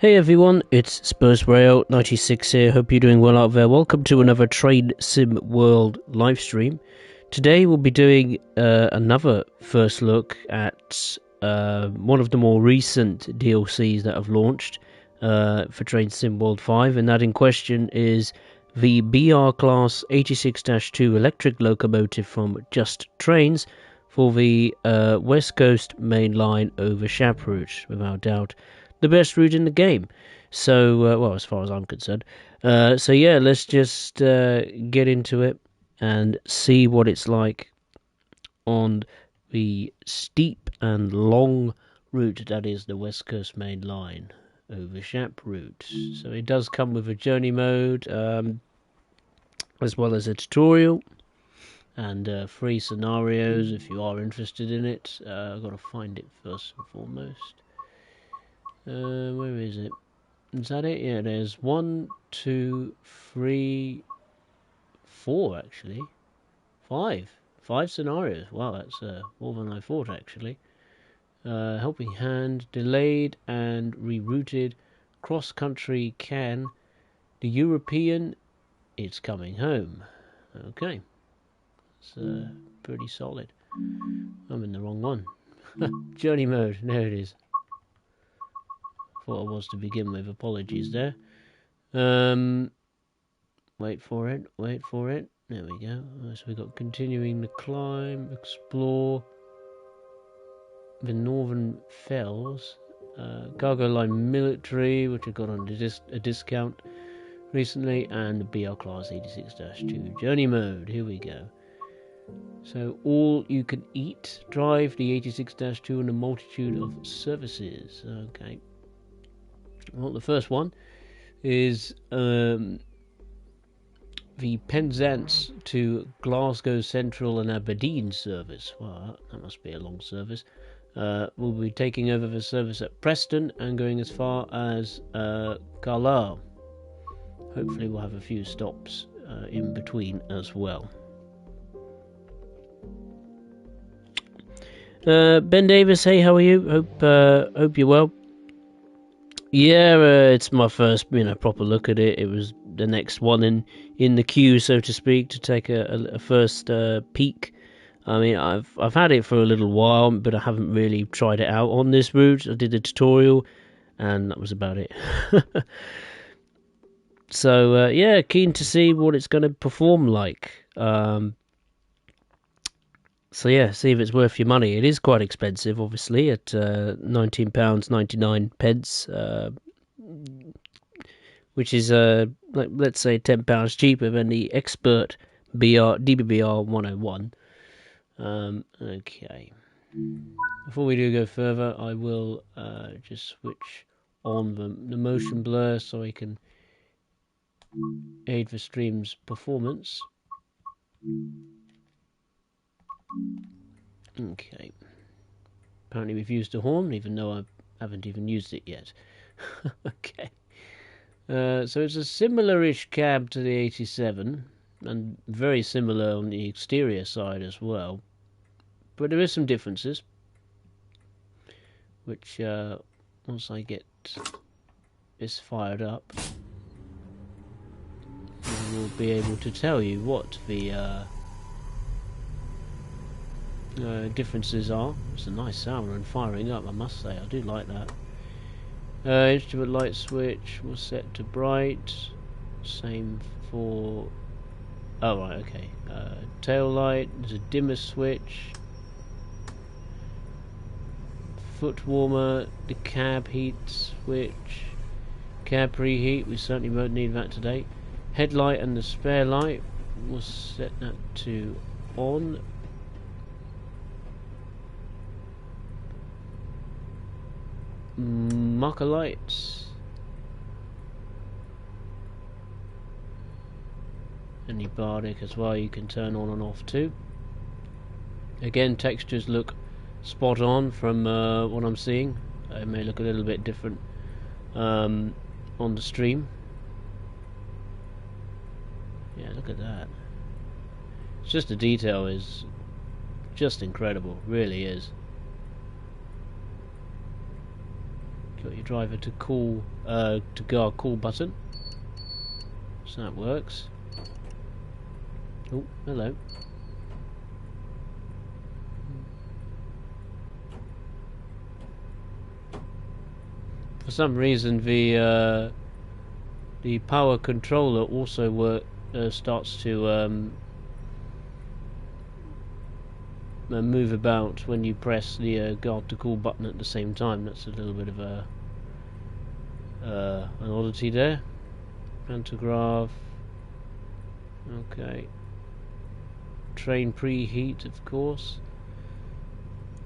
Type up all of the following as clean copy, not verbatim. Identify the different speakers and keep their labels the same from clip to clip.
Speaker 1: Hey everyone, it's Spurs Rail 96 here. Hope you're doing well out there. Welcome to another Train Sim World live stream. Today we'll be doing another first look at one of the more recent DLCs that have launched for Train Sim World 5, and that in question is the BR Class 86-2 electric locomotive from Just Trains for the West Coast Main Line over Shap route, without doubt the best route in the game. So, well, as far as I'm concerned. So yeah, let's just get into it and see what it's like on the steep and long route that is the West Coast Main Line over Shap route. So it does come with a journey mode, as well as a tutorial and free scenarios if you are interested in it. I've got to find it first and foremost. Where is it? Is that it? Yeah, there's 1, 2, 3, 4 actually. 5 scenarios. Wow, that's more than I thought actually. Helping hand, delayed and rerouted, cross country can, the European, it's coming home. Okay, it's pretty solid. I'm in the wrong one. Journey mode, there it is. Thought I was to begin with. Apologies there. Wait for it. There we go. So we got continuing the climb, explore the Northern Fells, cargo line military, which I got on a discount recently, and the BR Class 86-2 journey mode. Here we go. So all you can eat, drive the 86-2 and a multitude of services. Okay. Well, the first one is the Penzance to Glasgow Central and Aberdeen service. Well, that must be a long service. We'll be taking over the service at Preston and going as far as Carlisle. Hopefully we'll have a few stops in between as well. Ben Davis, hey, how are you? Hope you're well. Yeah, it's my first, proper look at it. It was the next one in the queue, so to speak, to take a first peek. I mean, I've had it for a little while, but I haven't really tried it out on this route. I did a tutorial, and that was about it. So yeah, keen to see what it's going to perform like. So yeah, see if it's worth your money. It is quite expensive, obviously, at £19.99, which is like, let's say £10 cheaper than the Expert DBBR 101. Okay. Before we do go further, I will just switch on the motion blur so I can aid the stream's performance. Okay. Apparently we've used a horn, even though I haven't even used it yet. Okay. So it's a similar-ish cab to the 87, and very similar on the exterior side as well. But there is some differences, which once I get this fired up, I will be able to tell you what the differences are. It's a nice sound when firing up, I must say. I do like that. Instrument light switch was set to bright. Same for... oh right, okay. Tail light, there's a dimmer switch. Foot warmer, the cab heat switch. Cab preheat, we certainly won't need that today. Headlight and the spare light, we'll set that to on. Marker lights and the Bardic as well, you can turn on and off too. Again, textures look spot on from what I'm seeing. It may look a little bit different on the stream. Yeah, look at that. It's just the detail is just incredible, really is. Got your driver to call to go our call button. So that works. Oh, hello. For some reason, the power controller also starts to move about when you press the guard to call button at the same time. That's a little bit of a an oddity there. Pantograph. Okay. Train preheat, of course.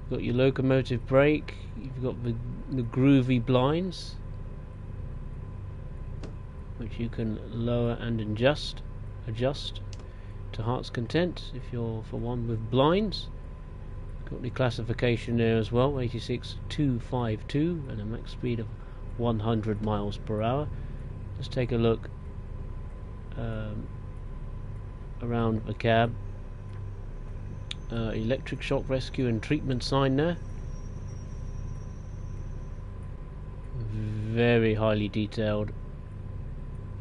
Speaker 1: Got your locomotive brake. You've got the groovy blinds, which you can lower and adjust to heart's content if you're for one with blinds. Got the classification there as well, 86252 and a max speed of 100 miles per hour. Let's take a look around the cab. Electric shock rescue and treatment sign there. Very highly detailed.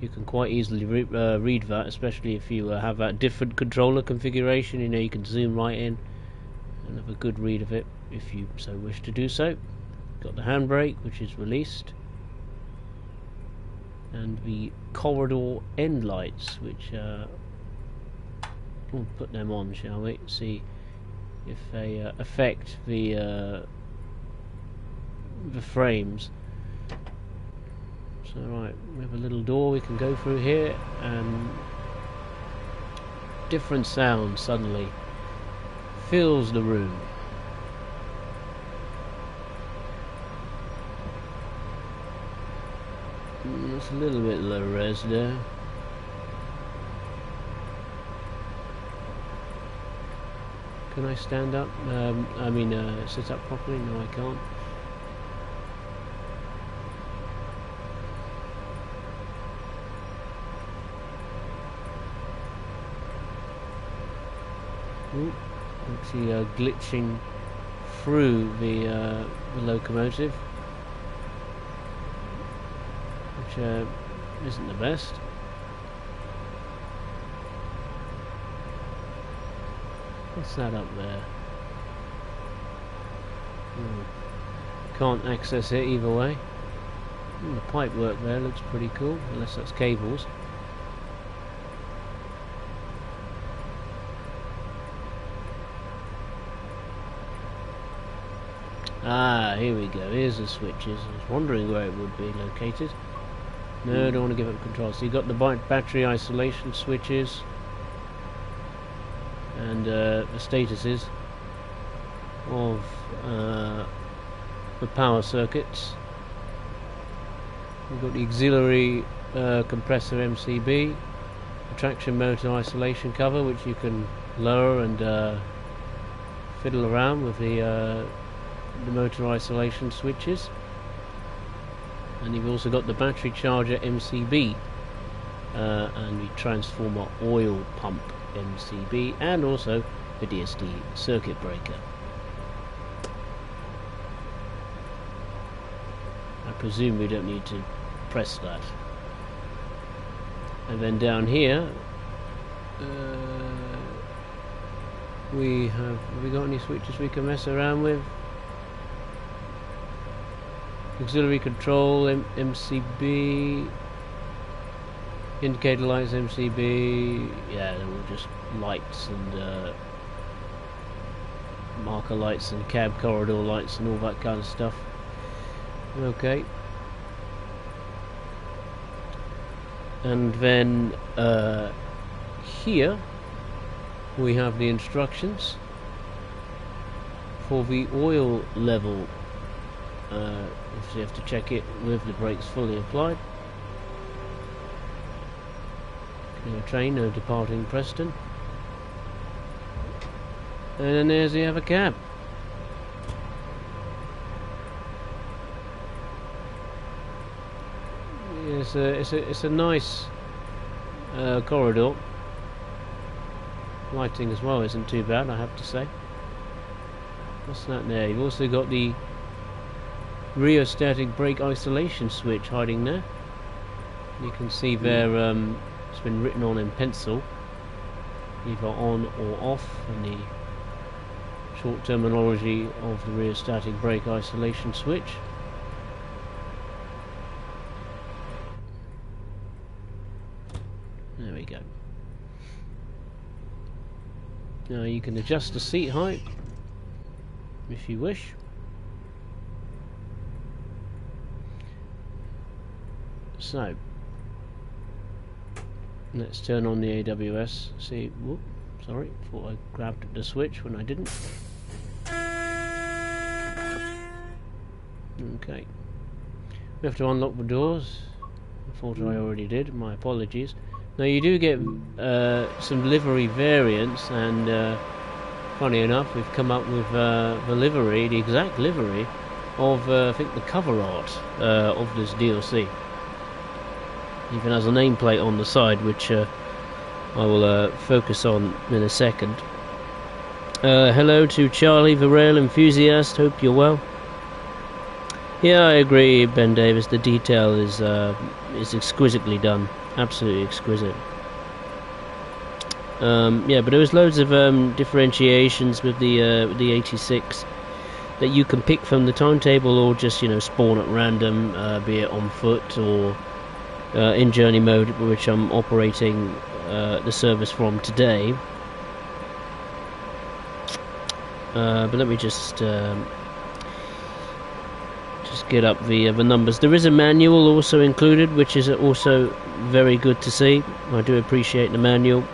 Speaker 1: You can quite easily read that, especially if you have that different controller configuration. You know, you can zoom right in and have a good read of it if you so wish to do so. Got the handbrake, which is released, and the corridor end lights, which we'll put them on, shall we? See if they affect the frames. So right, we have a little door we can go through here, and different sound suddenly fills the room. It's a little bit low res there. Can I stand up? Sit up properly? No, I can't. Ooh, actually glitching through the locomotive, which isn't the best. What's that up there? Can't access it either way. The pipe work there looks pretty cool, unless that's cables. Ah, here we go. Here's the switches. I was wondering where it would be located. No, don't want to give up control. So you've got the battery isolation switches and the statuses of the power circuits. We've got the auxiliary compressor MCB, the traction motor isolation cover, which you can lower and fiddle around with the motor isolation switches. And you've also got the battery charger MCB and the transformer oil pump MCB, and also the DSD circuit breaker. I presume we don't need to press that. And then down here have we got any switches we can mess around with? Auxiliary control MCB, indicator lights MCB. Yeah, they're all just lights and marker lights and cab corridor lights and all that kind of stuff. Okay. And then here we have the instructions for the oil level. So you have to check it with the brakes fully applied. Clear train, no departing Preston. And then there's the other cab. It's a nice corridor. Lighting as well isn't too bad, I have to say. What's that there? You've also got the rheostatic brake isolation switch hiding there. You can see there it's been written on in pencil, either on or off, and the short terminology of the rheostatic brake isolation switch. There we go. Now you can adjust the seat height if you wish. So let's turn on the AWS. See, whoop, sorry, thought I grabbed the switch when I didn't. Okay, we have to unlock the doors. I thought I already did, my apologies. Now you do get some livery variants, and funny enough we've come up with the livery, the exact livery of I think the cover art of this DLC. Even has a nameplate on the side, which I will focus on in a second. Hello to Charlie, the rail enthusiast, hope you're well. Yeah, I agree, Ben Davis. The detail is exquisitely done, absolutely exquisite. Yeah, but there was loads of differentiations with the 86 that you can pick from the timetable, or just spawn at random, be it on foot or in journey mode, which I'm operating the service from today. But let me just get up the numbers. There is a manual also included, which is also very good to see. I do appreciate the manual.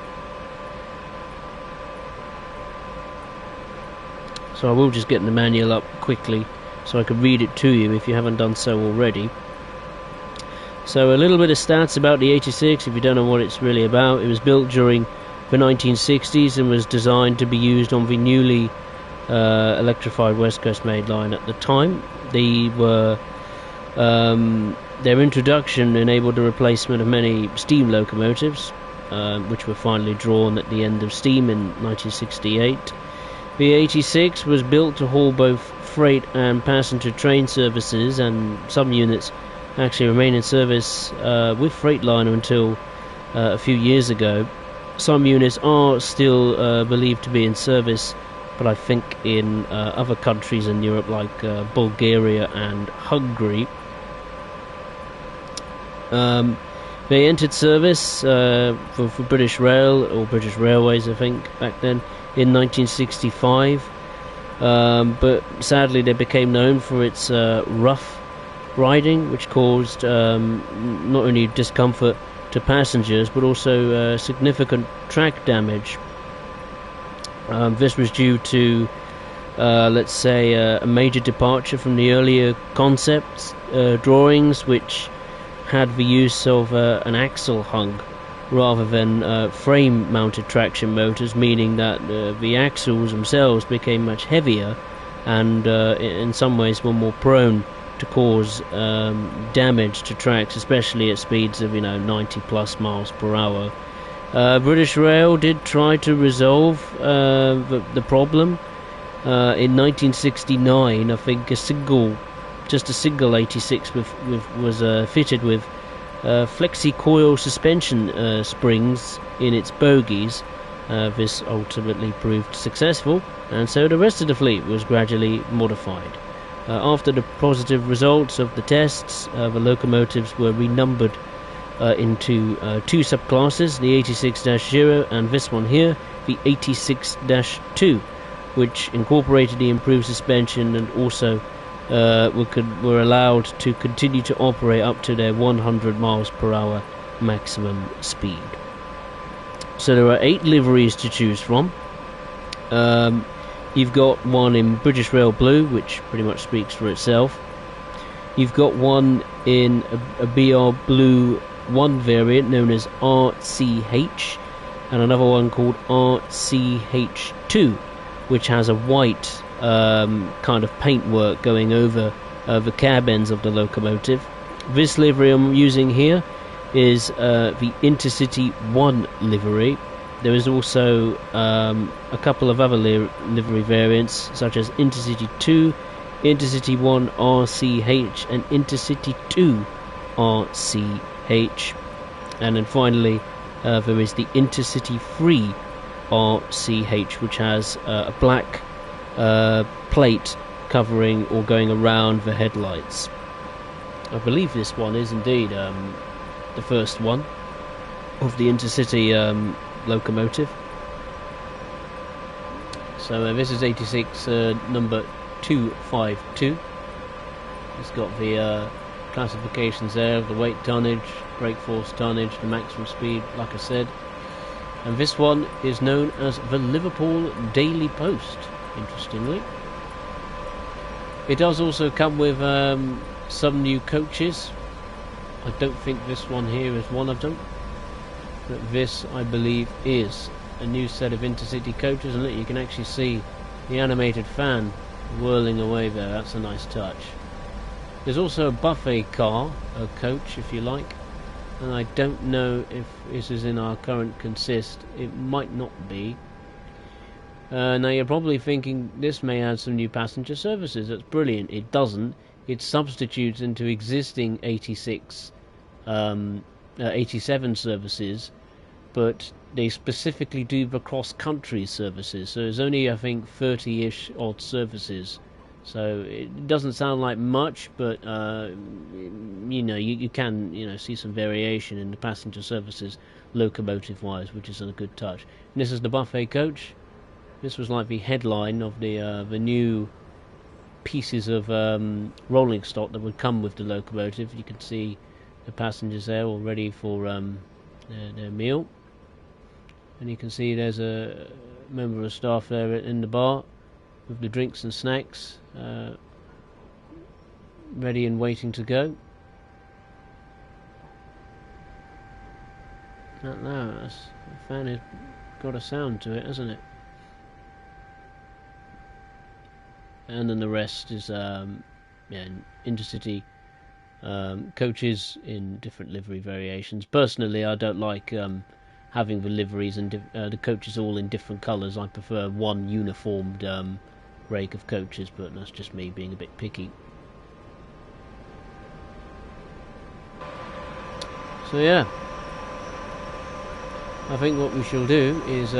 Speaker 1: So I will just get the manual up quickly so I can read it to you if you haven't done so already. So a little bit of stats about the 86 if you don't know what it's really about. It was built during the 1960s and was designed to be used on the newly electrified West Coast Main Line at the time. Their introduction enabled the replacement of many steam locomotives, which were finally drawn at the end of steam in 1968. The 86 was built to haul both freight and passenger train services, and some units actually remain in service with Freightliner until a few years ago. Some units are still believed to be in service, but I think in other countries in Europe like Bulgaria and Hungary. They entered service for British Rail, or British Railways I think back then, in 1965, but sadly they became known for its rough riding, which caused not only discomfort to passengers but also significant track damage. This was due to, let's say, a major departure from the earlier concepts drawings, which had the use of an axle hung rather than frame-mounted traction motors, meaning that the axles themselves became much heavier and in some ways were more prone to cause damage to tracks, especially at speeds of 90 plus miles per hour. British Rail did try to resolve the problem. In 1969, I think a single 86 was fitted with flexi-coil suspension springs in its bogies. This ultimately proved successful, and so the rest of the fleet was gradually modified. After the positive results of the tests, the locomotives were renumbered into two subclasses, the 86-0 and this one here, the 86-2, which incorporated the improved suspension and also were allowed to continue to operate up to their 100 miles per hour maximum speed. So there are 8 liveries to choose from. You've got one in British Rail Blue, which pretty much speaks for itself. You've got one in a BR Blue 1 variant known as RCH, and another one called RCH2, which has a white kind of paintwork going over the cab ends of the locomotive. This livery I'm using here is the Intercity 1 livery. There is also a couple of other livery variants, such as Intercity 2, Intercity 1 RCH, and Intercity 2 RCH. And then finally, there is the Intercity 3 RCH, which has a black plate covering or going around the headlights. I believe this one is indeed the first one of the Intercity locomotive. So this is 86 number 252. It's got the classifications there, the weight tonnage, brake force tonnage, the maximum speed, like I said. And this one is known as the Liverpool Daily Post, interestingly. It does also come with some new coaches. I don't think this one here is one of them, but this, I believe, is a new set of Intercity coaches. And look, you can actually see the animated fan whirling away there. That's a nice touch. There's also a buffet car, a coach if you like, and I don't know if this is in our current consist. It might not be. Now you're probably thinking this may add some new passenger services. That's brilliant. It doesn't. It substitutes into existing 87 services, but they specifically do the cross-country services. So there's only, I think, 30-ish odd services. So it doesn't sound like much, but you know, you can see some variation in the passenger services locomotive-wise, which is a good touch. And this is the buffet coach. This was like the headline of the new pieces of rolling stock that would come with the locomotive. You can see the passengers there all ready for their meal, and you can see there's a member of staff there in the bar with the drinks and snacks ready and waiting to go. Now the fan has got a sound to it, hasn't it? And then the rest is Intercity coaches in different livery variations. Personally, I don't like having the liveries and the coaches all in different colours. I prefer one uniformed rake of coaches, but that's just me being a bit picky. So yeah, I think what we shall do is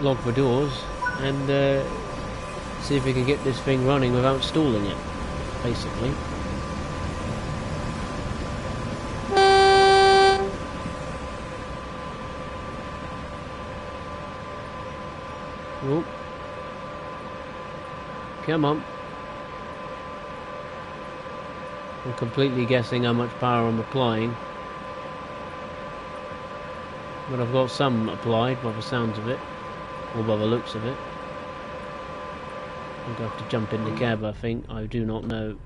Speaker 1: lock the doors and see if we can get this thing running without stalling it, basically. Oh. Come on. I'm completely guessing how much power I'm applying, but I've got some applied by the sounds of it, or by the looks of it. I'm going to have to jump in the cab, I think. I do not know.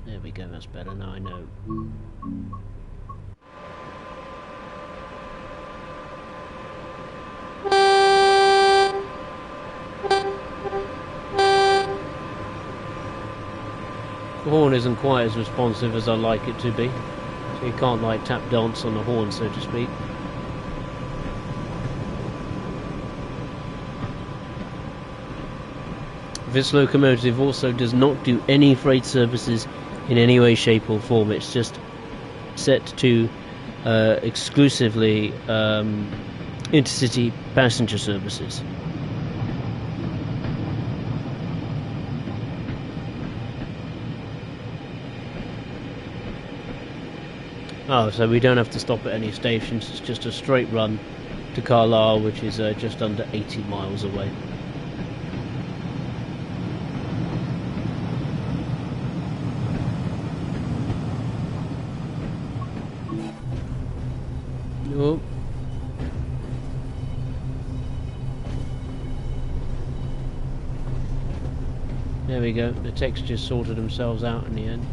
Speaker 1: There we go, that's better. Now I know. The horn isn't quite as responsive as I like it to be, so you can't like tap dance on the horn, so to speak. This locomotive also does not do any freight services in any way, shape or form. It's just set to exclusively intercity passenger services. Oh, so we don't have to stop at any stations. It's just a straight run to Carlisle, which is just under 80 miles away. Oh. There we go. The textures sorted themselves out in the end.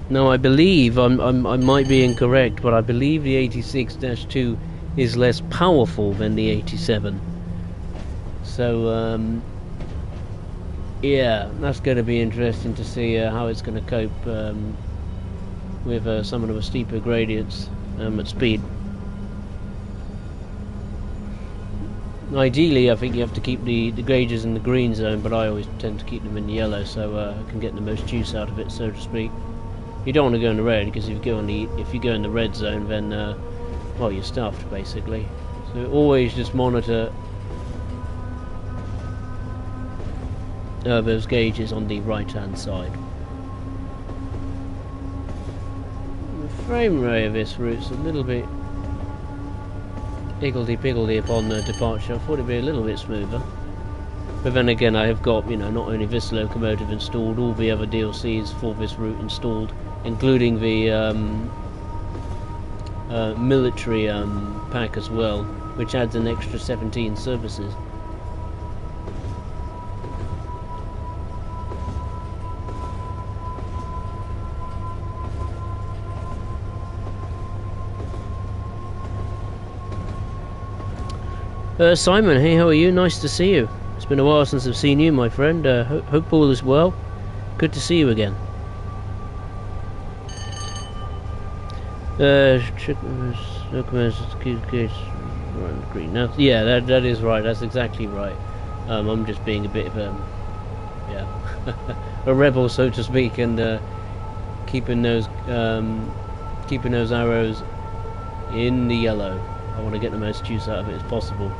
Speaker 1: No, I believe I might be incorrect, but I believe the 86-2 is less powerful than the 87. So yeah, that's going to be interesting to see how it's going to cope with some of the steeper gradients at speed. Ideally, I think you have to keep the gauges in the green zone, but I always tend to keep them in the yellow, so I can get the most juice out of it, so to speak. You don't want to go in the red, because if you go in the red zone, then well, you're stuffed basically. So always just monitor those gauges on the right-hand side. The frame rate of this route's a little bit higgledy-piggledy upon the departure. I thought it'd be a little bit smoother. But then again, I have got, not only this locomotive installed, all the other DLCs for this route installed, including the military pack as well, which adds an extra 17 services. Simon, hey, how are you? Nice to see you. It's been a while since I've seen you, my friend. Hope all is well. Good to see you again. Green. Now, yeah, that is right. That's exactly right. I'm just being a bit of a rebel, so to speak, and keeping those arrows in the yellow. I want to get the most juice out of it as possible.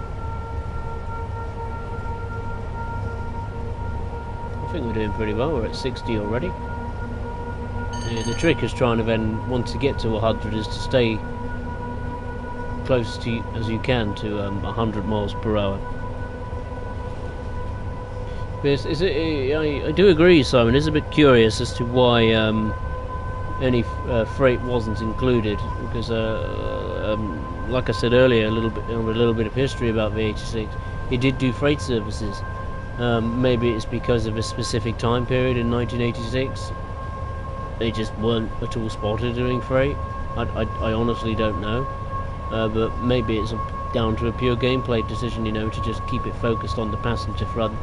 Speaker 1: I think we're doing pretty well. We're at 60 already. Yeah, the trick is trying to then, once you get to 100, is to stay close to as you can to 100 miles per hour. But I do agree, Simon. It's a bit curious as to why any freight wasn't included, because like I said earlier, a little bit of history about the 86. It did do freight services. Maybe it's because of a specific time period in 1986. They just weren't at all spotted doing freight. I honestly don't know. But maybe it's down to a pure gameplay decision, to just keep it focused on the passenger front,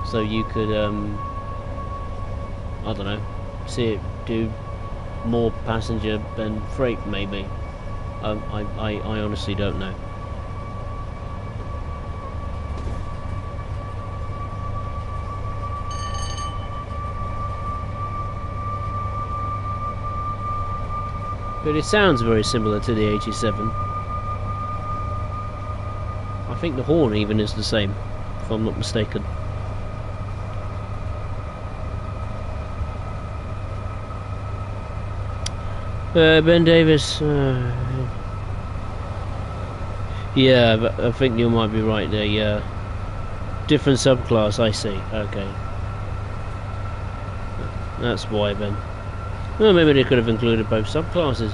Speaker 1: so you could, I don't know, see it do more passenger than freight, maybe. I honestly don't know. But it sounds very similar to the 87. I think the horn even is the same, if I'm not mistaken. Ben Davis, yeah, but I think you might be right there, yeah. Different subclass, I see, okay. That's why then. Well, maybe they could have included both subclasses.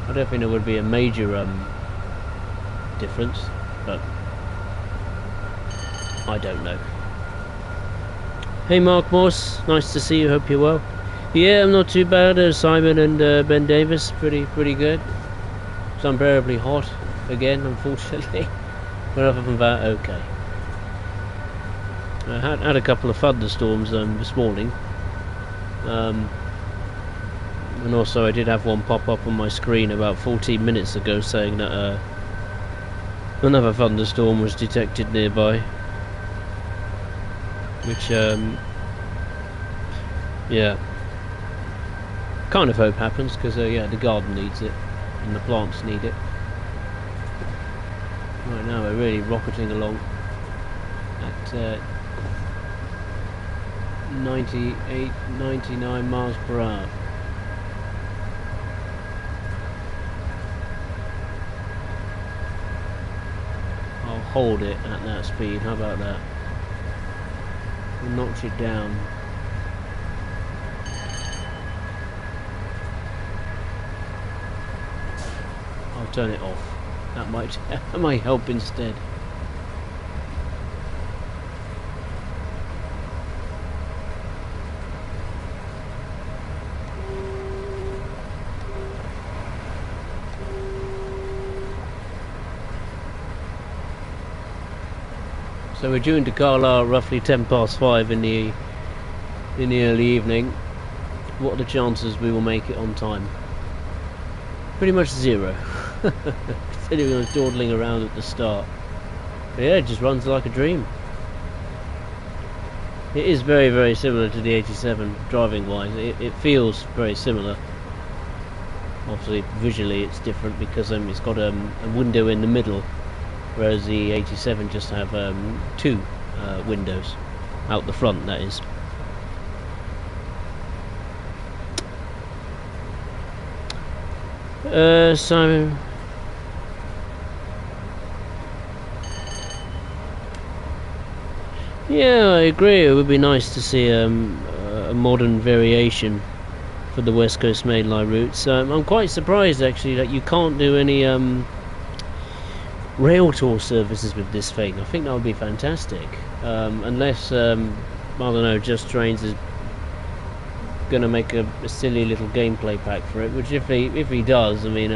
Speaker 1: I don't think there would be a major difference, but I don't know. Hey Mark Morse, nice to see you, hope you're well. Yeah, I'm not too bad. Simon and Ben Davis, pretty good. It's unbearably hot again, unfortunately. But other than that, okay. I had a couple of thunderstorms this morning. And also I did have one pop up on my screen about 14 minutes ago saying that another thunderstorm was detected nearby. Which, yeah. Kind of hope happens, because yeah, the garden needs it and the plants need it. Right now we're really rocketing along at 98, 99 miles per hour. I'll hold it at that speed, how about that? We'll notch it down. Turn it off. That might help instead. So we're due into Carlisle roughly 5:10 in the early evening. what are the chances we will make it on time? Pretty much zero. Considering I was dawdling around at the start. But yeah, it just runs like a dream. It is very, very similar to the 87 driving wise. It feels very similar. Obviously visually it's different because it's got a window in the middle, whereas the 87 just have two windows out the front, that is. So yeah, I agree. It would be nice to see a modern variation for the West Coast mainline routes. I'm quite surprised actually that you can't do any rail tour services with this thing. I think that would be fantastic, unless I don't know, Just Trains is gonna make a silly little gameplay pack for it, which if he does, I mean,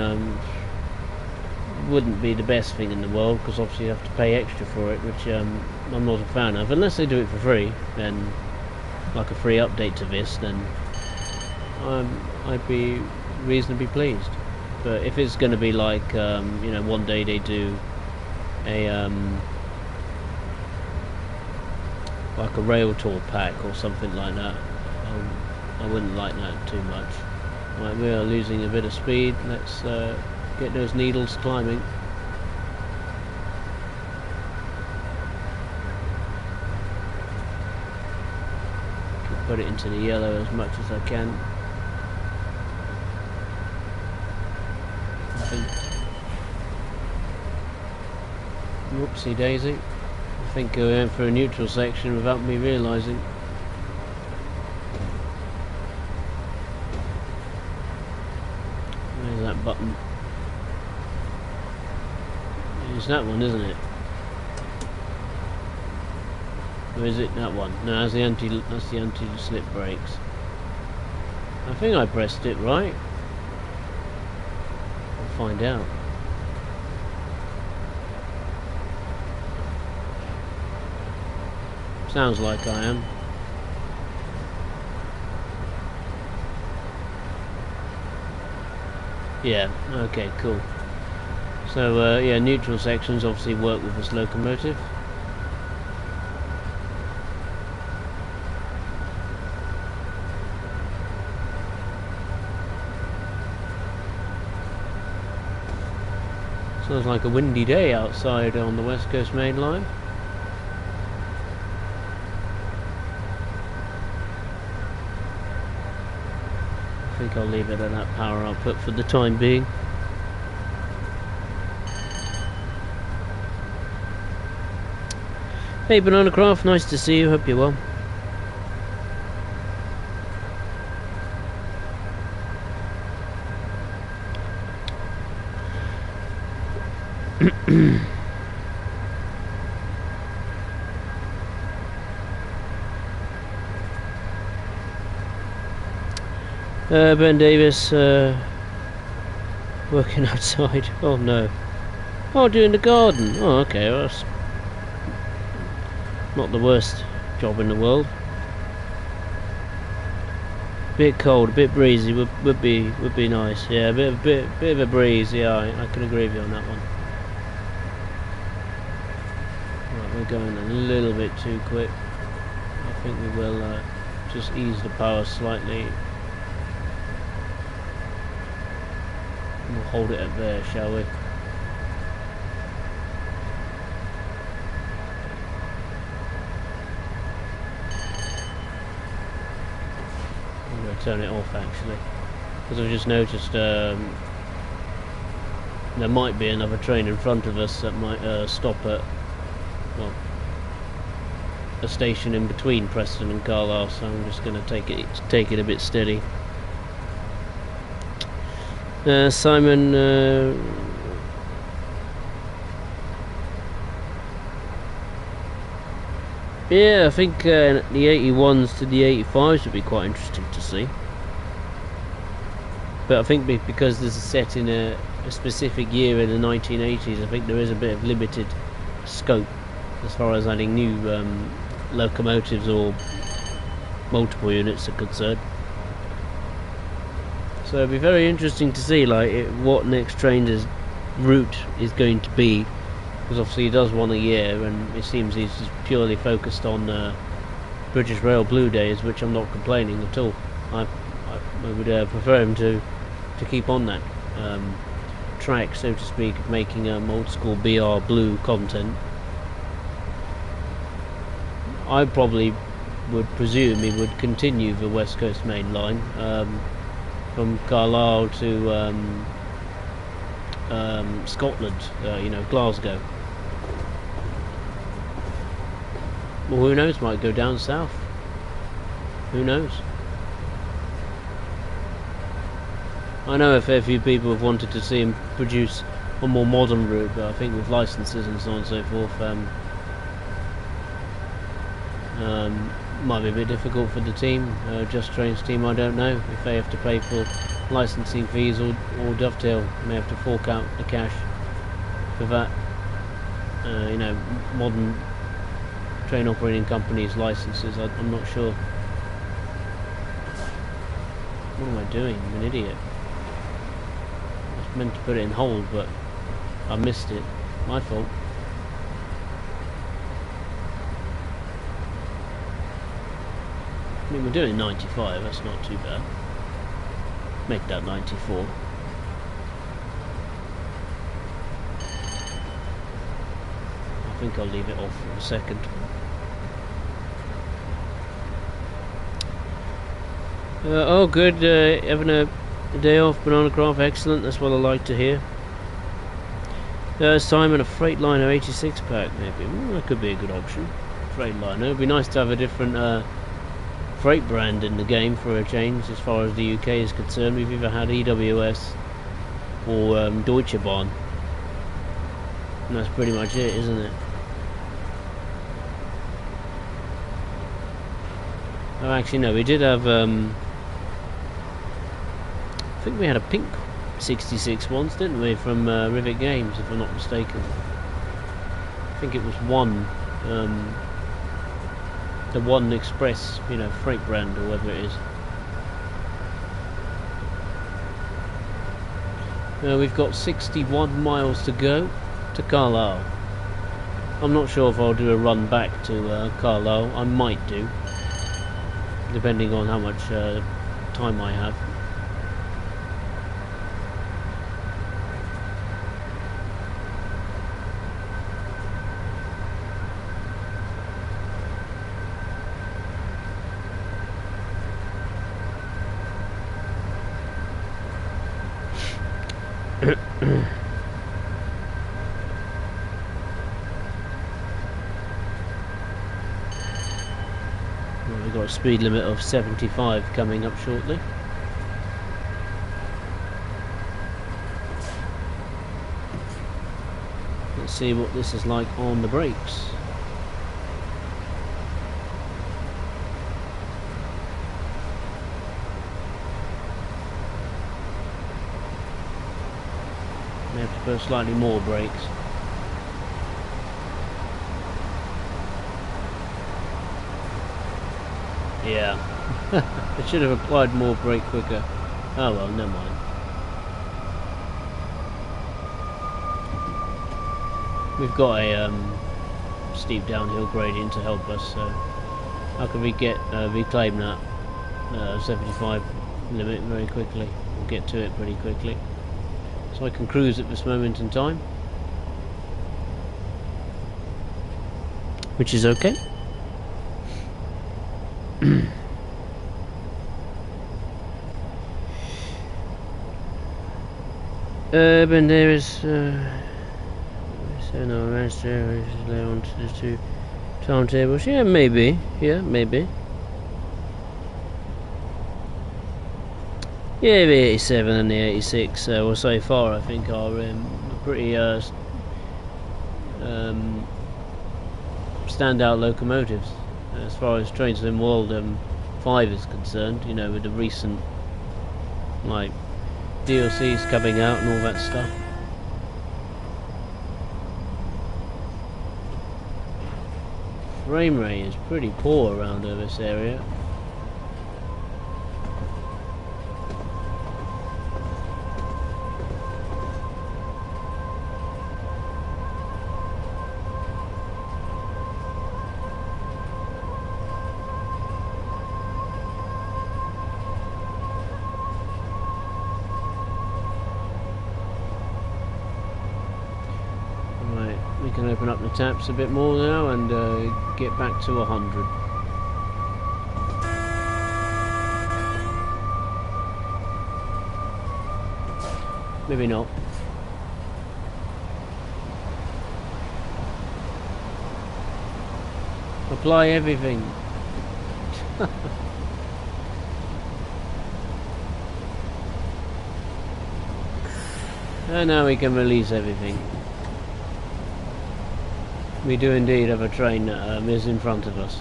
Speaker 1: wouldn't be the best thing in the world, because obviously you have to pay extra for it, which I'm not a fan of. Unless they do it for free, then like a free update to this, then I'd be reasonably pleased. But if it's going to be like you know, one day they do a like a rail tour pack or something like that, I wouldn't like that too much. Right, we are losing a bit of speed. Let's get those needles climbing. Put it into the yellow as much as I can. Whoopsie daisy. I think I went for a neutral section without me realising. Where's that button? It's that one, isn't it? Or is it that one? No, that's the anti-slip brakes. I think I pressed it right. I'll find out. Sounds like I am. Yeah, okay, cool. So yeah, neutral sections obviously work with this locomotive. Sounds like a windy day outside on the West Coast Main Line. I think I'll leave it at that power output for the time being. Hey Banana Craft, nice to see you, hope you're well. Ben Davis, working outside. Oh no. Oh, doing the garden. Oh, okay. Well, that's not the worst job in the world. Bit cold, a bit breezy would be nice. Yeah, a bit of a breeze. Yeah, I can agree with you on that one. Right, we're going a little bit too quick. I think we will just ease the power slightly. We'll hold it at there, shall we? I'm going to turn it off actually, because I've just noticed there might be another train in front of us that might stop at, well, a station in between Preston and Carlisle, so I'm just going to take it a bit steady. Simon, yeah, I think the 81s to the 85s would be quite interesting to see. But I think because this is set in a specific year in the 1980s, I think there is a bit of limited scope as far as adding new locomotives or multiple units are concerned. So it'll be very interesting to see what next train's route is going to be, because obviously he does one a year, and it seems he's just purely focused on British Rail Blue Days, which I'm not complaining at all. I would prefer him to keep on that track, so to speak, of making old school BR Blue content. I probably would presume he would continue the West Coast Main Line from Carlisle to Scotland, Glasgow. Well, who knows, might go down south. Who knows? I know a fair few people have wanted to see him produce a more modern route, but I think with licenses and so on and so forth, might be a bit difficult for the team, Just Train's team. I don't know if they have to pay for licensing fees or Dovetail may have to fork out the cash for that. Modern train operating companies' licenses, I'm not sure. What am I doing? I'm an idiot. I was meant to put it in hold, but I missed it. My fault. I mean, we're doing 95, that's not too bad. Make that 94. I think I'll leave it off for a second. Oh good, having a day off, Banana Craft, excellent, that's what I like to hear. Simon, a Freightliner 86 pack maybe. That could be a good option. Freightliner, it'd be nice to have a different freight brand in the game for a change as far as the UK is concerned. We've either had EWS or Deutsche Bahn, and that's pretty much it, isn't it? Oh, actually no, we did have I think we had a pink 66 once, didn't we, from Rivet Games, if I'm not mistaken. I think it was the One Express, freight brand, or whatever it is. We've got 61 miles to go to Carlisle. I'm not sure if I'll do a run back to Carlisle. I might do, depending on how much time I have. Well, we've got a speed limit of 75 coming up shortly. Let's see what this is like on the brakes. May have to put slightly more brakes. Yeah, I should have applied more brake quicker. Oh well, never mind. We've got a steep downhill gradient to help us, so how can we reclaim that 75 limit very quickly? We'll get to it pretty quickly. So I can cruise at this moment in time, which is okay. Banderas, so no master lay on to the two timetables. Yeah, maybe. Yeah, maybe. Yeah, the 87 and the 86, well, so far I think are pretty standout locomotives as far as Train Sim World 5 is concerned. With the recent DLCs coming out and all that stuff. Frame rate is pretty poor around this area. open up the taps a bit more now and get back to 100. Maybe not. Apply everything. And now we can release everything. We do indeed have a train that is in front of us.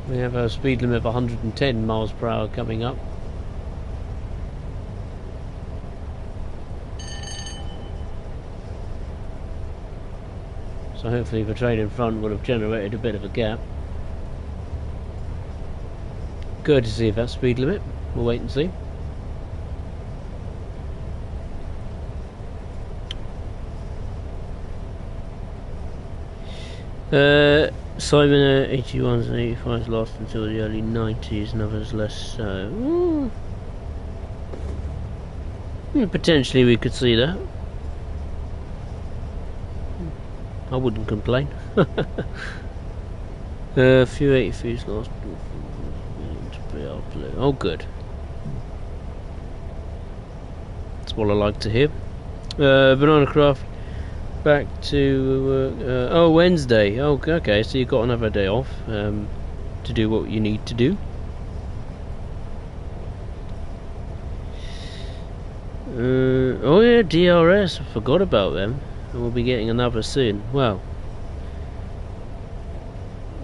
Speaker 1: We have a speed limit of 110 miles per hour coming up. So hopefully the train in front will have generated a bit of a gap. Courtesy of that speed limit. We'll wait and see. Simon 81s and 85s last until the early 90s and others less so. Potentially we could see that. I wouldn't complain. A few 83s last. Oh, good. That's what I like to hear. Banana Craft back to oh, Wednesday. Oh, okay. So you've got another day off to do what you need to do. Oh yeah, DRS. I forgot about them. And we'll be getting another soon. Well,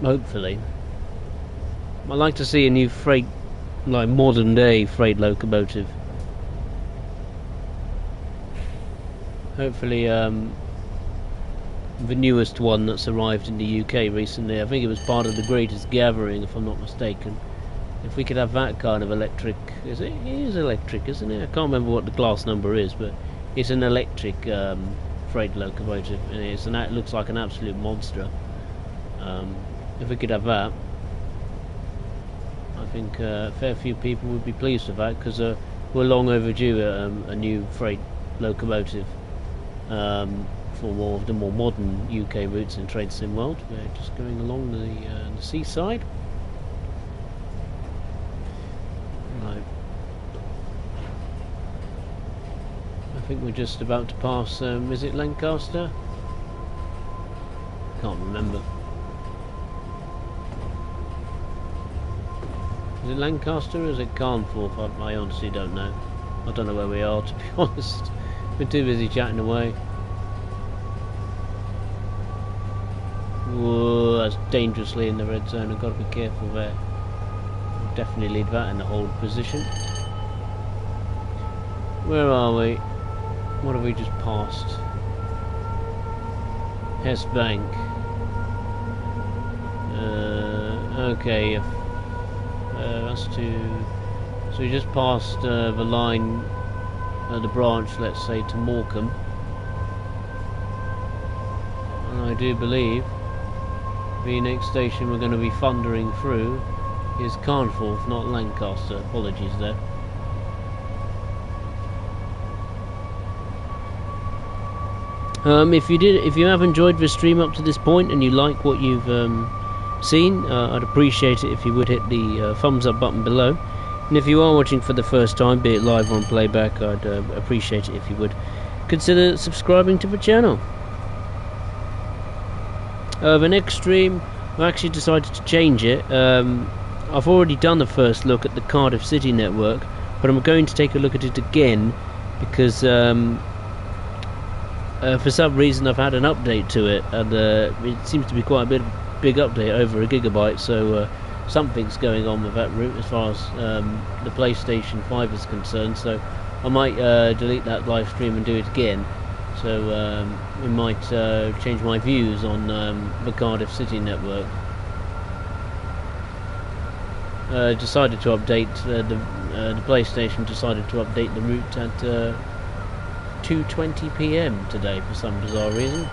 Speaker 1: hopefully. I'd like to see a new freight, like modern day freight locomotive. Hopefully the newest one that's arrived in the UK recently. I think it was part of the Greatest Gathering, if I'm not mistaken. If we could have that kind of electric, it is electric, isn't it? I can't remember what the class number is, but it's an electric freight locomotive, and it looks like an absolute monster. If we could have that, I think a fair few people would be pleased with that, because we're long overdue a new freight locomotive for more of the more modern UK routes in Trade Sim World. We're just going along the seaside. Right. I think we're just about to pass, is it Lancaster? Can't remember. Is it Lancaster or is it Carnforth? I honestly don't know. I don't know where we are, to be honest. We're too busy chatting away. Whoa, that's dangerously in the red zone. I've got to be careful there. I'll definitely leave that in the hold position. Where are we? What have we just passed? Hess Bank. Okay. That's so we just passed the line, the branch, let's say, to Morecambe. And I do believe the next station we're going to be thundering through is Carnforth, not Lancaster. Apologies there. If you have enjoyed the stream up to this point and you like what you've seen, I'd appreciate it if you would hit the thumbs up button below. And if you are watching for the first time, be it live or on playback, I'd appreciate it if you would consider subscribing to the channel. The next stream, I've actually decided to change it. I've already done the first look at the Cardiff City network, but I'm going to take a look at it again because for some reason I've had an update to it, and it seems to be quite a big update, over a gigabyte, so something's going on with that route as far as the PlayStation 5 is concerned, so I might delete that live stream and do it again. So it might change my views on the Cardiff City network. Decided to update the PlayStation decided to update the route at 2:20 PM today for some bizarre reason.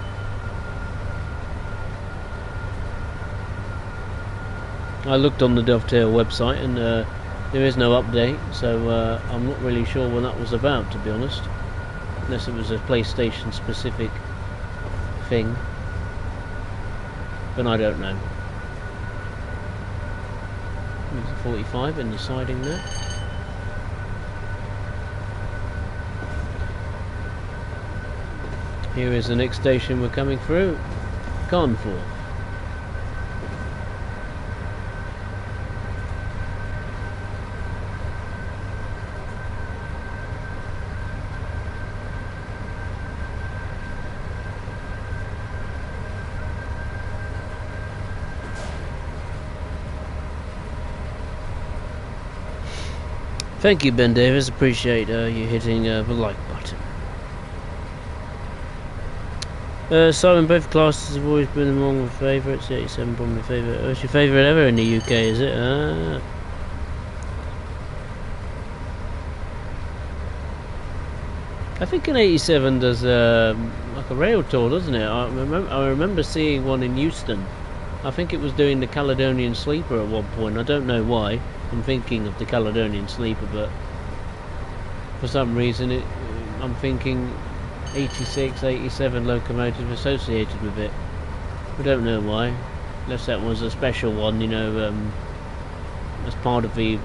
Speaker 1: I looked on the Dovetail website and there is no update, so I'm not really sure what that was about, to be honest. Unless it was a PlayStation specific thing. But I don't know. There's a 45 in the siding there. Here is the next station we're coming through. Carlisle. Thank you, Ben Davis. Appreciate you hitting the like button. Simon, both classes have always been among my favourites. 87 probably my favourite. What's your favourite ever in the UK, is it? I think an 87 does like a rail tour, doesn't it? I remember seeing one in Euston. I think it was doing the Caledonian Sleeper at one point. I don't know why. I'm thinking of the Caledonian Sleeper, but for some reason I'm thinking 86, 87 locomotive associated with it. I don't know why. Unless that was a special one, you know, as part of the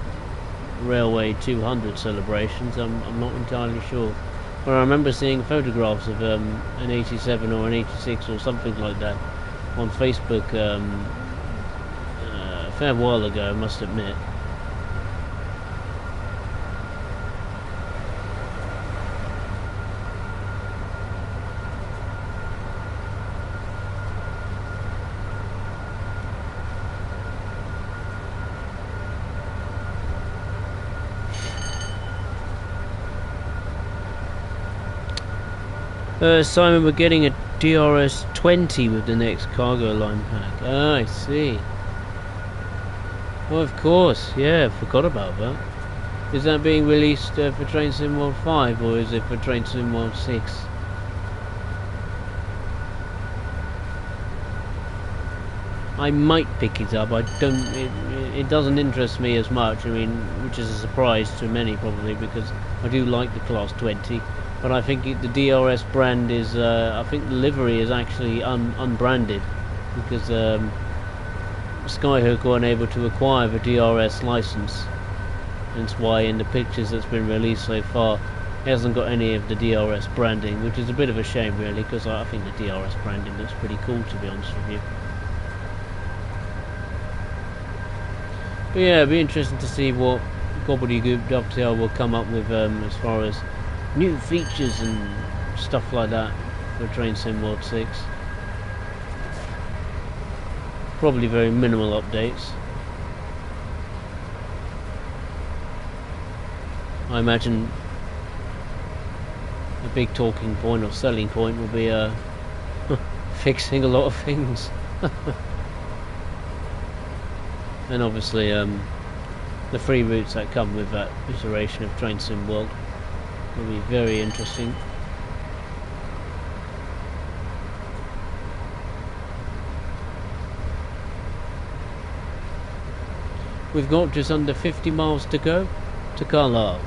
Speaker 1: Railway 200 celebrations. I'm not entirely sure. But I remember seeing photographs of an 87 or an 86 or something like that on Facebook a fair while ago, I must admit. Simon, we're getting a DRS 20 with the next cargo line pack. Ah, I see. Well, of course, yeah, forgot about that. Is that being released for Train Sim World 5 or is it for Train Sim World 6? I might pick it up. I don't. It doesn't interest me as much. I mean, which is a surprise to many probably because I do like the Class 20. But I think the DRS brand is, I think the livery is actually unbranded because Skyhook were unable to acquire the DRS license. That's why in the pictures that's been released so far, it hasn't got any of the DRS branding, which is a bit of a shame really, because I think the DRS branding looks pretty cool, to be honest with you. But yeah, it'll be interesting to see what Gobbledygook Dovetail will come up with as far as new features and stuff like that for Train Sim World 6. Probably very minimal updates. I imagine a big talking point or selling point will be fixing a lot of things. And obviously the free routes that come with that iteration of Train Sim World will be very interesting. We've got just under 50 miles to go to Carlisle.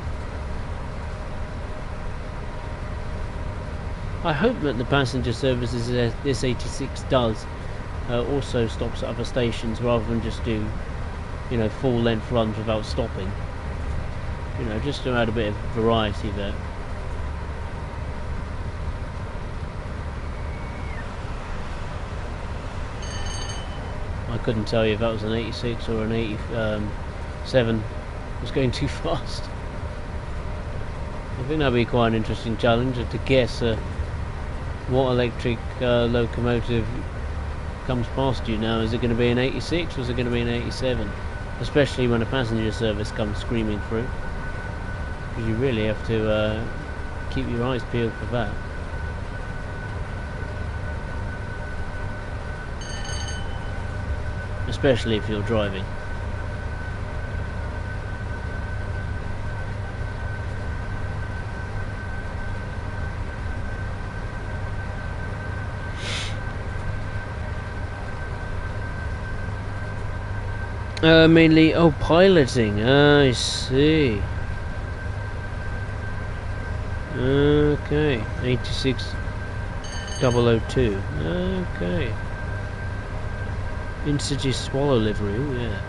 Speaker 1: I hope that the passenger services this 86 does also stops at other stations rather than just do, you know, full length runs without stopping. You know, just to add a bit of variety there. I couldn't tell you if that was an 86 or an 87. It was going too fast. I think that'd be quite an interesting challenge to guess what electric locomotive comes past you now. Is it going to be an 86 or is it going to be an 87? Especially when a passenger service comes screaming through. Because you really have to keep your eyes peeled for that. Especially if you're driving. Mainly, oh, piloting. I see. Okay, 86002. Okay. Intercity Swallow livery. Ooh, yeah.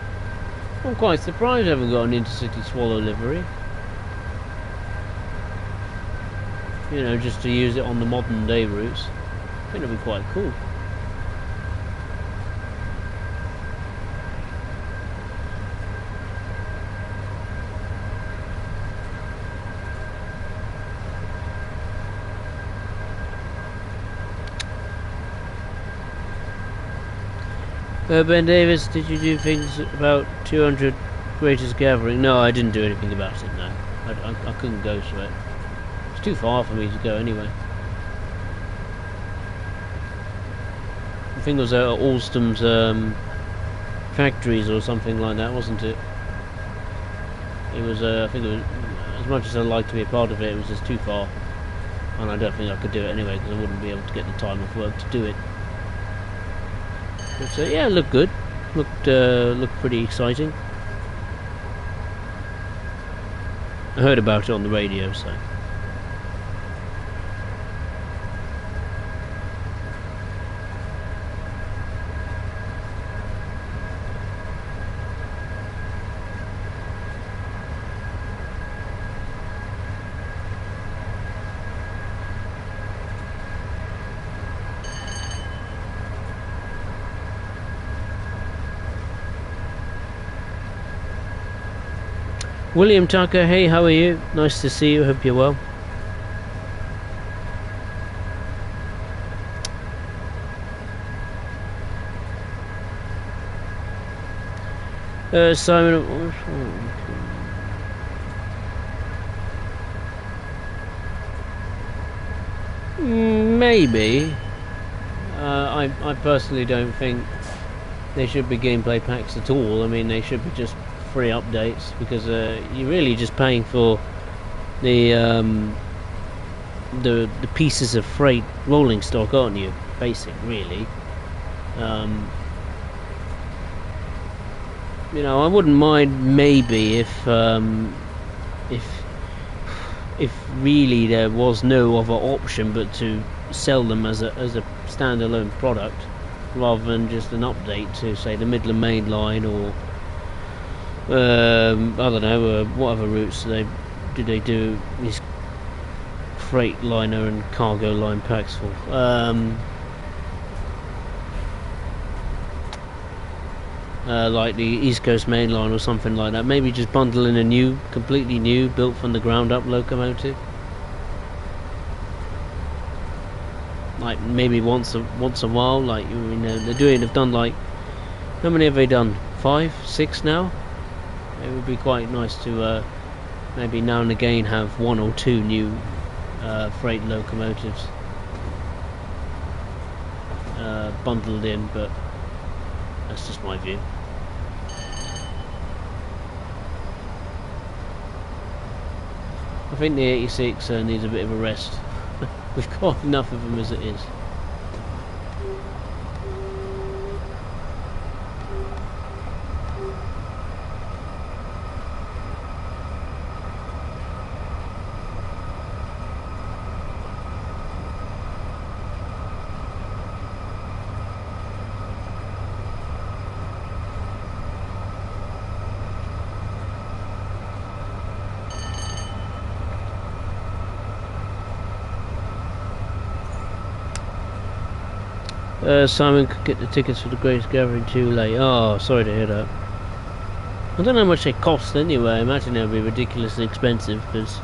Speaker 1: I'm quite surprised I haven't got an Intercity Swallow livery. You know, just to use it on the modern day routes. I think it'd be quite cool. Ben Davis, did you do things about 200 Greatest Gathering? No, I didn't do anything about it, no. I couldn't go to it. It's too far for me to go anyway. I think it was Alstom's factories or something like that, wasn't it? It was, I think it was, as much as I'd like to be a part of it, it was just too far. And I don't think I could do it anyway, because I wouldn't be able to get the time off work to do it. But yeah, it looked good. Looked pretty exciting. I heard about it on the radio, so. William Tucker, hey, how are you? Nice to see you, hope you're well. Simon, maybe. I personally don't think they should be gameplay packs at all. I mean, they should be just free updates, because you're really just paying for the pieces of freight rolling stock, aren't you? Basic, really. You know, I wouldn't mind maybe if really there was no other option but to sell them as a standalone product, rather than just an update to, say, the Midland Main Line, or I don't know, what other routes do they do these freight liner and cargo line packs for? Like the East Coast Main Line or something like that. Maybe just bundle in a completely new, built from the ground up locomotive. Like maybe once a while. Like, you know, they've done like, how many have they done? 5, 6 now. It would be quite nice to maybe now and again have 1 or 2 new freight locomotives bundled in, but that's just my view. I think the 86 needs a bit of a rest. We've got enough of them as it is. Simon could get the tickets for the Greatest Gathering too late. Oh, sorry to hear that. I don't know how much they cost anyway. I imagine they'll be ridiculously expensive, because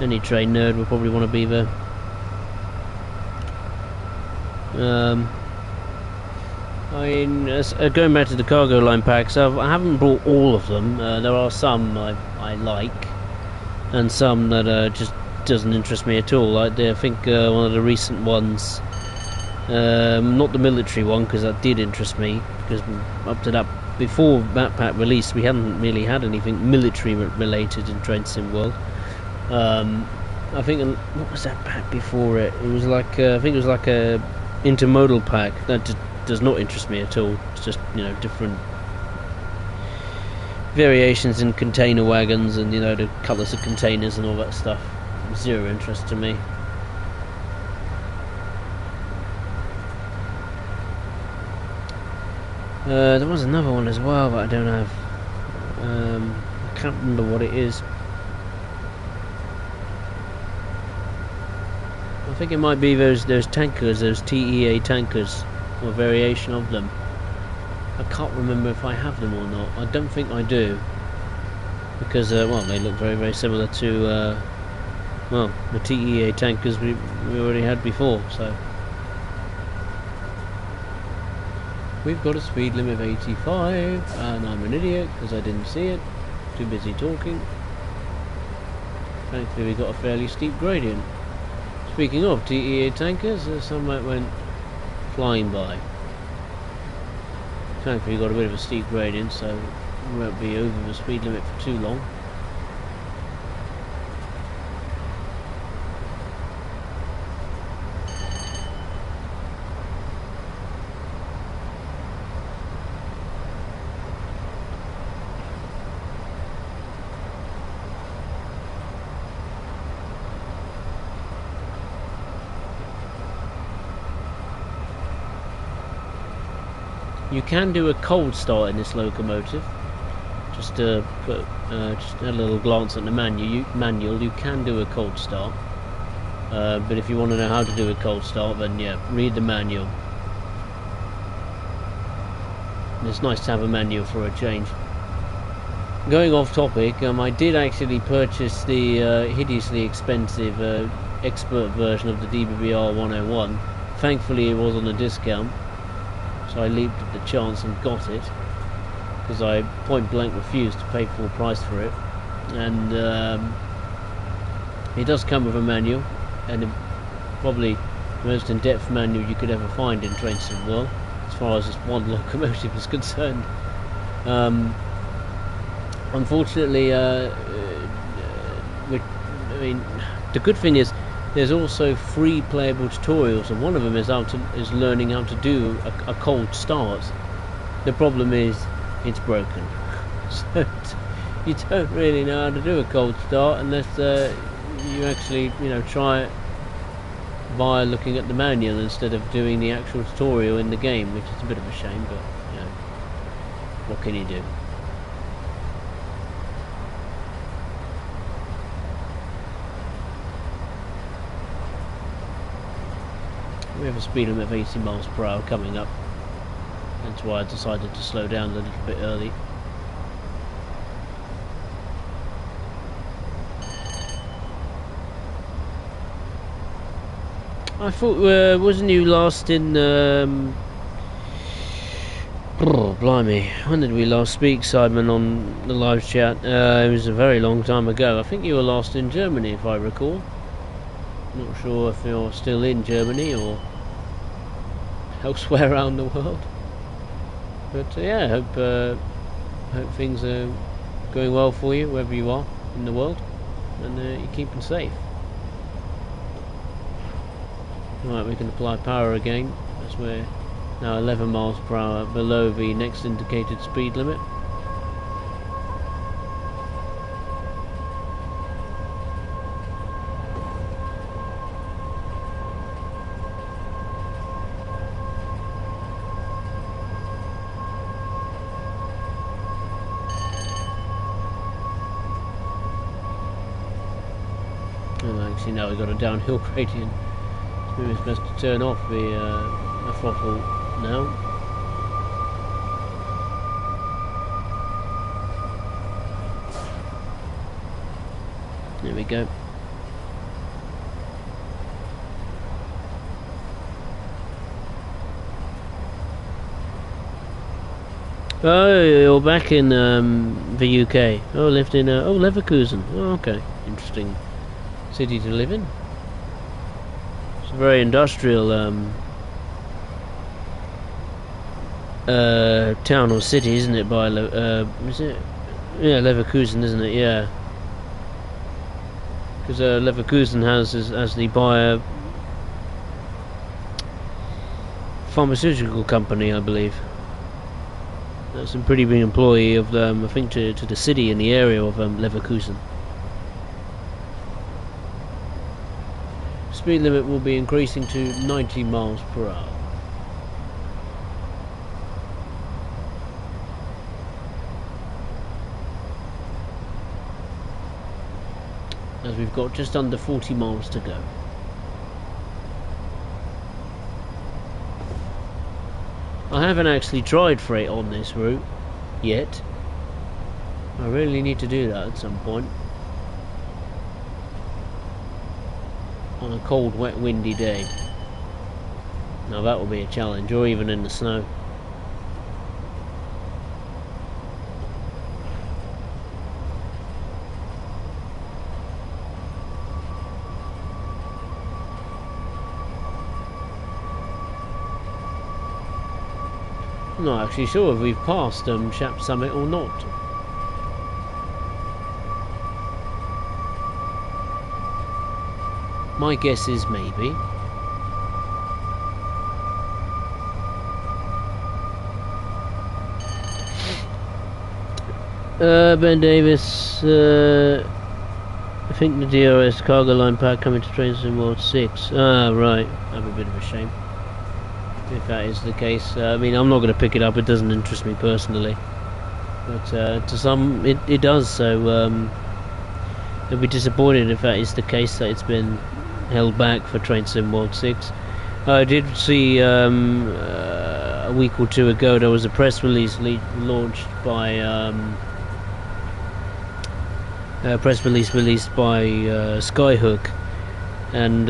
Speaker 1: any train nerd will probably want to be there. I mean, going back to the cargo line packs, I haven't bought all of them. There are some I like, and some that just doesn't interest me at all. Like I think one of the recent ones. Not the military one, because that did interest me, because up to that, before that pack released, we hadn't really had anything military related in Train Sim World. I think, what was that pack before it? It was like, I think it was like a intermodal pack. That does not interest me at all. It's just, you know, different variations in container wagons and, you know, the colours of containers and all that stuff. Zero interest to me. There was another one as well, but I don't have. I can't remember what it is. I think it might be those tankers, those TEA tankers, or a variation of them. I can't remember if I have them or not. I don't think I do, because well, they look very, very similar to well, the TEA tankers we already had before. So we've got a speed limit of 85, and I'm an idiot because I didn't see it. Too busy talking. Thankfully, we got a fairly steep gradient. Speaking of TEA tankers, some went flying by. Thankfully, we got a bit of a steep gradient, so we won't be over the speed limit for too long. You can do a cold start in this locomotive. Just to put, just a little glance at the manual. You can do a cold start, but if you want to know how to do a cold start, then yeah, read the manual. And it's nice to have a manual for a change. Going off topic, I did actually purchase the hideously expensive expert version of the DBBR 101. Thankfully, it was on a discount. So I leaped at the chance and got it, because I point blank refused to pay full price for it. And it does come with a manual, and probably the most in-depth manual you could ever find in Train Sim World, as far as this one locomotive is concerned. Unfortunately, I mean, the good thing is, there's also free playable tutorials, and one of them is learning how to do a cold start. The problem is it's broken, so you don't really know how to do a cold start unless you actually, you know, try it via looking at the manual instead of doing the actual tutorial in the game, which is a bit of a shame, but you know, what can you do? We have a speed limit of 80 miles per hour coming up. That's why I decided to slow down a little bit early. I thought, wasn't you last in, oh, blimey, when did we last speak, Simon, on the live chat? It was a very long time ago. I think you were last in Germany, if I recall. Not sure if you're still in Germany or elsewhere around the world, but yeah, hope things are going well for you wherever you are in the world, and you're keeping safe. Right, we can apply power again, as we're now 11 miles per hour below the next indicated speed limit. Actually, now we've got a downhill gradient. So maybe it's best to turn off the throttle now. There we go. Oh, you're back in the UK. Oh, lived in oh, Leverkusen. Oh, okay, interesting city to live in. It's a very industrial town or city, isn't it? By is it? Yeah, Leverkusen, isn't it? Yeah, because Leverkusen has the Bayer pharmaceutical company, I believe. That's a pretty big employee of, I think, to the city in the area of Leverkusen. Speed limit will be increasing to 90 miles per hour. As we've got just under 40 miles to go. I haven't actually tried freight on this route yet. I really need to do that at some point. On a cold, wet, windy day. Now that will be a challenge, or even in the snow. I'm not actually sure if we've passed Shap Summit or not. My guess is maybe. Ben Davis, I think the DRS cargo line pack coming to trains in World 6. Ah, right. That'd be a bit of a shame. If that is the case. I mean, I'm not going to pick it up, it doesn't interest me personally. But to some, it does, so they'll be disappointed if that is the case, that it's been held back for Train Sim World 6. I did see a week or two ago there was a press release launched by released by Skyhook, and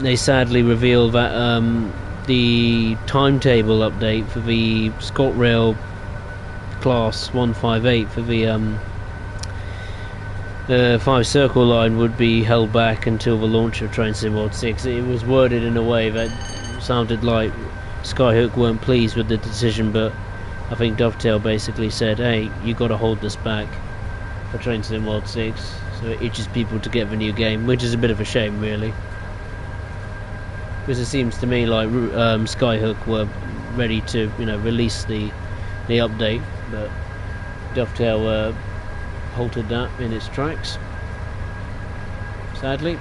Speaker 1: they sadly revealed that the timetable update for the ScotRail Class 158 for the 5 Circle line would be held back until the launch of Train Sim World 6. It was worded in a way that sounded like Skyhook weren't pleased with the decision, but I think Dovetail basically said, hey, you got to hold this back for Train Sim World 6, so it itches people to get the new game, which is a bit of a shame, really. Because it seems to me like Skyhook were ready to, release the update, but Dovetail halted that in its tracks, sadly.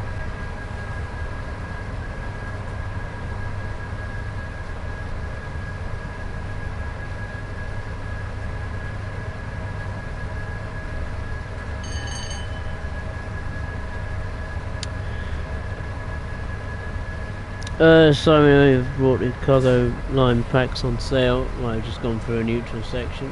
Speaker 1: Sorry, I've brought the cargo line packs on sale. Well, I've just gone through a neutral section.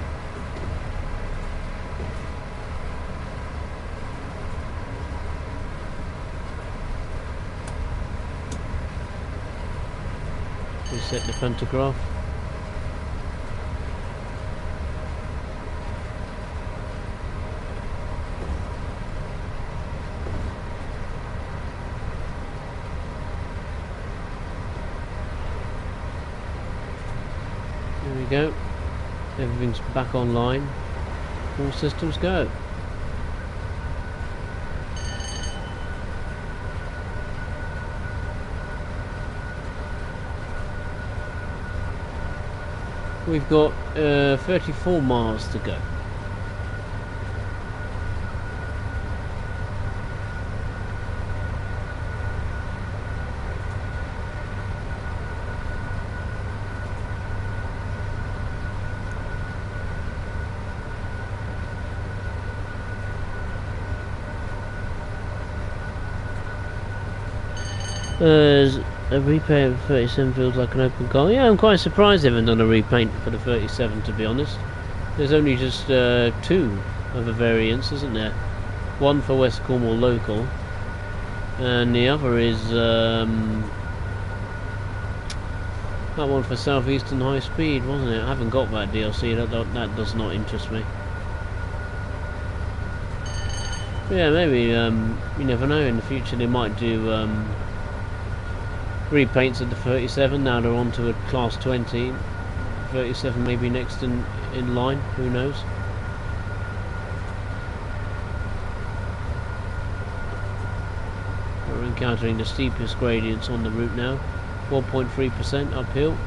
Speaker 1: Reset the pantograph. There we go. Everything's back online. All systems go. We've got 34 miles to go. A repaint of 37 feels like an open goal. Yeah, I'm quite surprised they haven't done a repaint for the 37, to be honest. There's only just 2 other variants, isn't there? One for West Cornwall Local, and the other is that one for South Eastern High Speed, wasn't it? I haven't got that DLC. That does not interest me. Yeah, maybe you never know. In the future, they might do repaints of the 37. Now they're on to a Class 20. 37 maybe next in line. Who knows? We're encountering the steepest gradients on the route now. 1.3% uphill.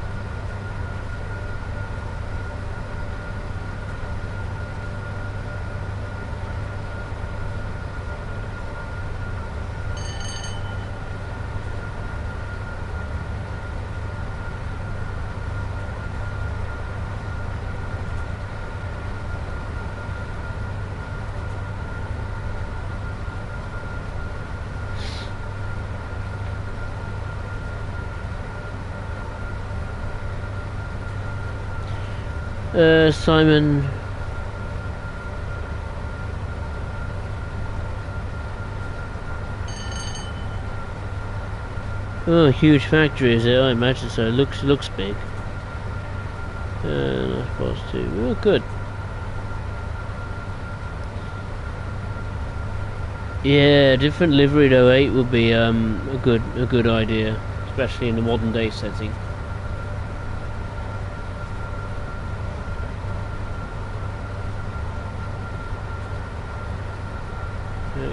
Speaker 1: Simon. Oh, huge factory is it? I imagine so. Looks big. Not supposed to. Oh, good. Yeah, different livery to 8 would be a good idea, especially in the modern day setting.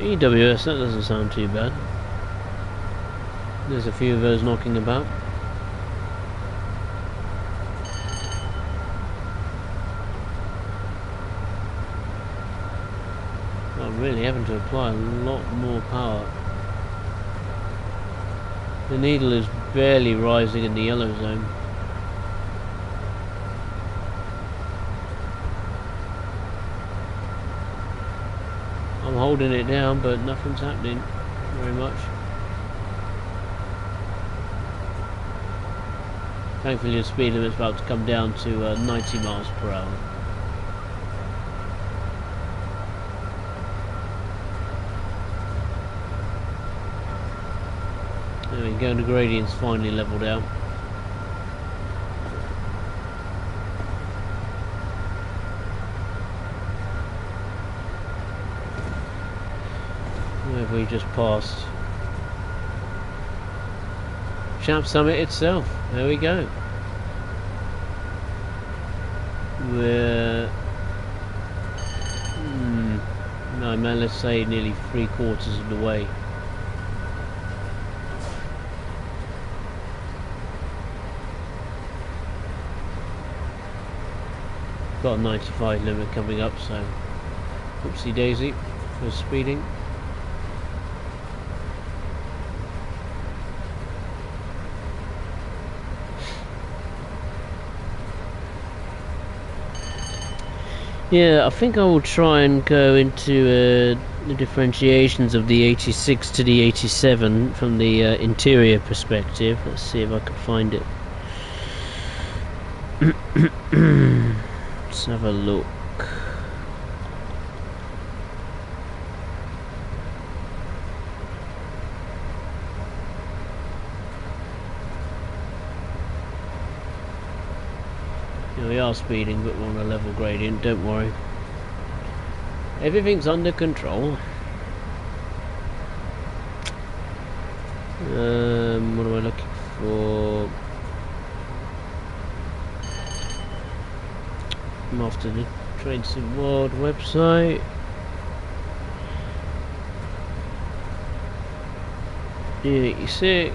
Speaker 1: EWS, that doesn't sound too bad. There's a few of those knocking about. I'm really having to apply a lot more power. The needle is barely rising in the yellow zone. I'm holding it down, but nothing's happening very much. Thankfully the speed limit's about to come down to 90 miles per hour. There we go, the gradient's finally leveled out. Where have we just passed? Champ Summit itself. There we go. We're no man, let's say nearly 3/4 of the way. Got a 95 limit coming up, so whoopsie daisy for speeding. Yeah, I think I will try and go into the differentiations of the 86 to the 87 from the interior perspective. Let's see if I can find it. Let's have a look. We are speeding, but we're on a level gradient, don't worry. Everything's under control. What am I looking for? I'm after the Trade Sim World website. E86.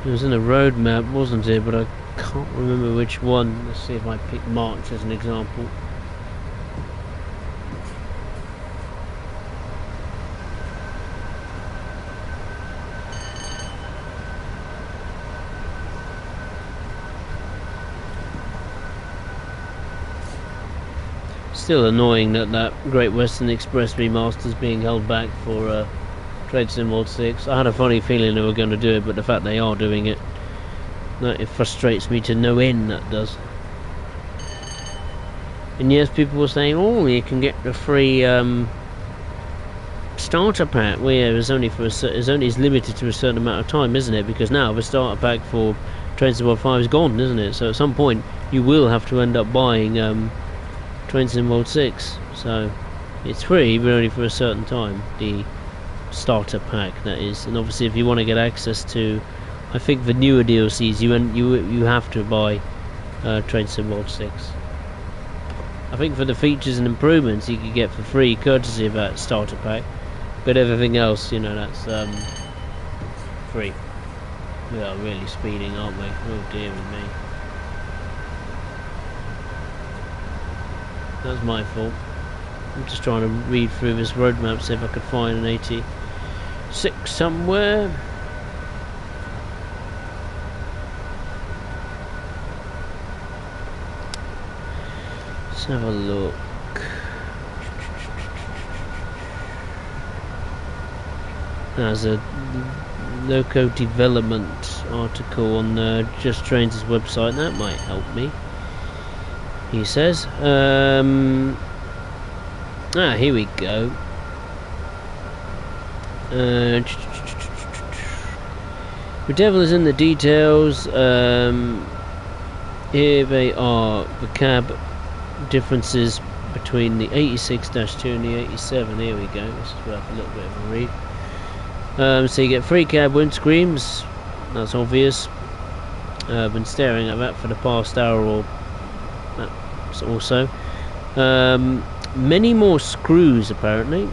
Speaker 1: It was in a road map, wasn't it? But I can't remember which one. Let's see if I pick March as an example. Still annoying that Great Western Express remaster is being held back for Trade Sim World 6. I had a funny feeling they were going to do it, but the fact they are doing it, it frustrates me to no end, that does. And yes, people were saying, oh, you can get the free starter pack. Well, yeah, it's limited to a certain amount of time, isn't it? Because now the starter pack for Trade Sim World 5 is gone, isn't it? So at some point, you will have to end up buying Trade Sim World 6. So it's free, but only for a certain time. The starter pack, that is. And obviously if you want to get access to, I think, the newer DLCs, you have to buy Trade Sim World 6. I think for the features and improvements you could get for free courtesy of that starter pack, but everything else, you know, that's free. We are really speeding, aren't we? Oh dear me. That's my fault. I'm just trying to read through this roadmap, see if I could find an 86 somewhere. Let's have a look. There's a loco development article on Just Trains' website. That might help me, he says. Here we go. The devil is in the details. Here they are, the cab differences between the 86-2 and the 87. Here we go. This is worth a little bit of a read. So you get 3 cab windscreens. That's obvious. I've been staring at that for the past hour or so. Many more screws apparently.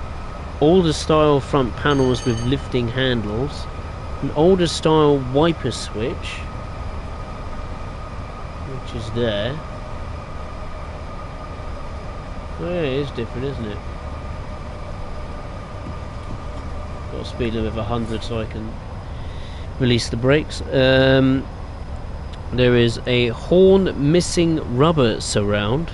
Speaker 1: Older style front panels with lifting handles. An older style wiper switch, which is there. Oh yeah, it is different, isn't it? Got a speed limit of 100 so I can release the brakes. There is a horn missing rubber surround.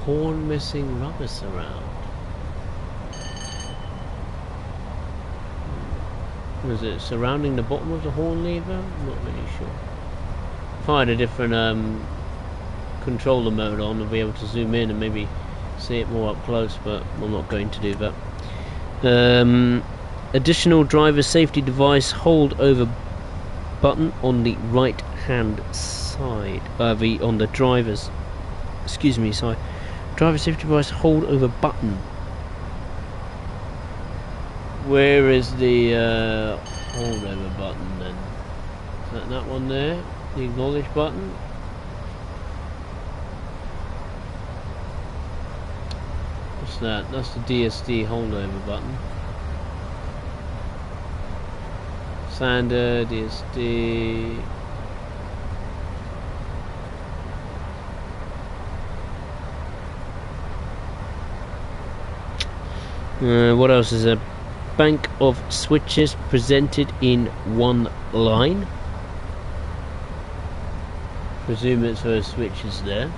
Speaker 1: Horn missing rubber surround. Was it surrounding the bottom of the horn lever? I'm not really sure. If I had a different controller mode on, I'll be able to zoom in and maybe see it more up close, but I'm not going to do that. Additional driver safety device hold over button on the right hand side. On the driver's side. Driver safety device hold over button. Where is the holdover button then? Is that one there? The acknowledge button? What's that? That's the DSD holdover button. Sander, DSD. What else is there? Bank of switches presented in one line. Presume it's those switches there.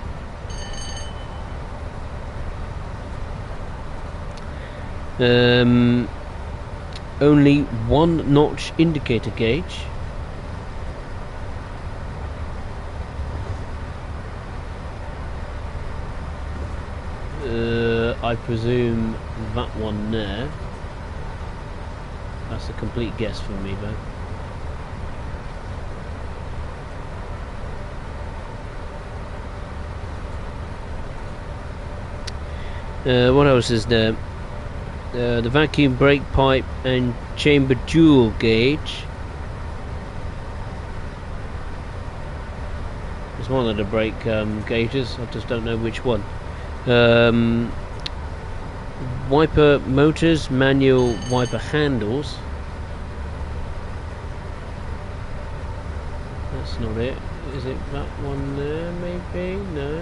Speaker 1: Only one notch indicator gauge. I presume that one there. That's a complete guess from me, though. What else is there? The vacuum brake pipe and chamber dual gauge. It's one of the brake gauges, I just don't know which one. Wiper motors, manual wiper handles. That's not it. Is it that one there maybe? No.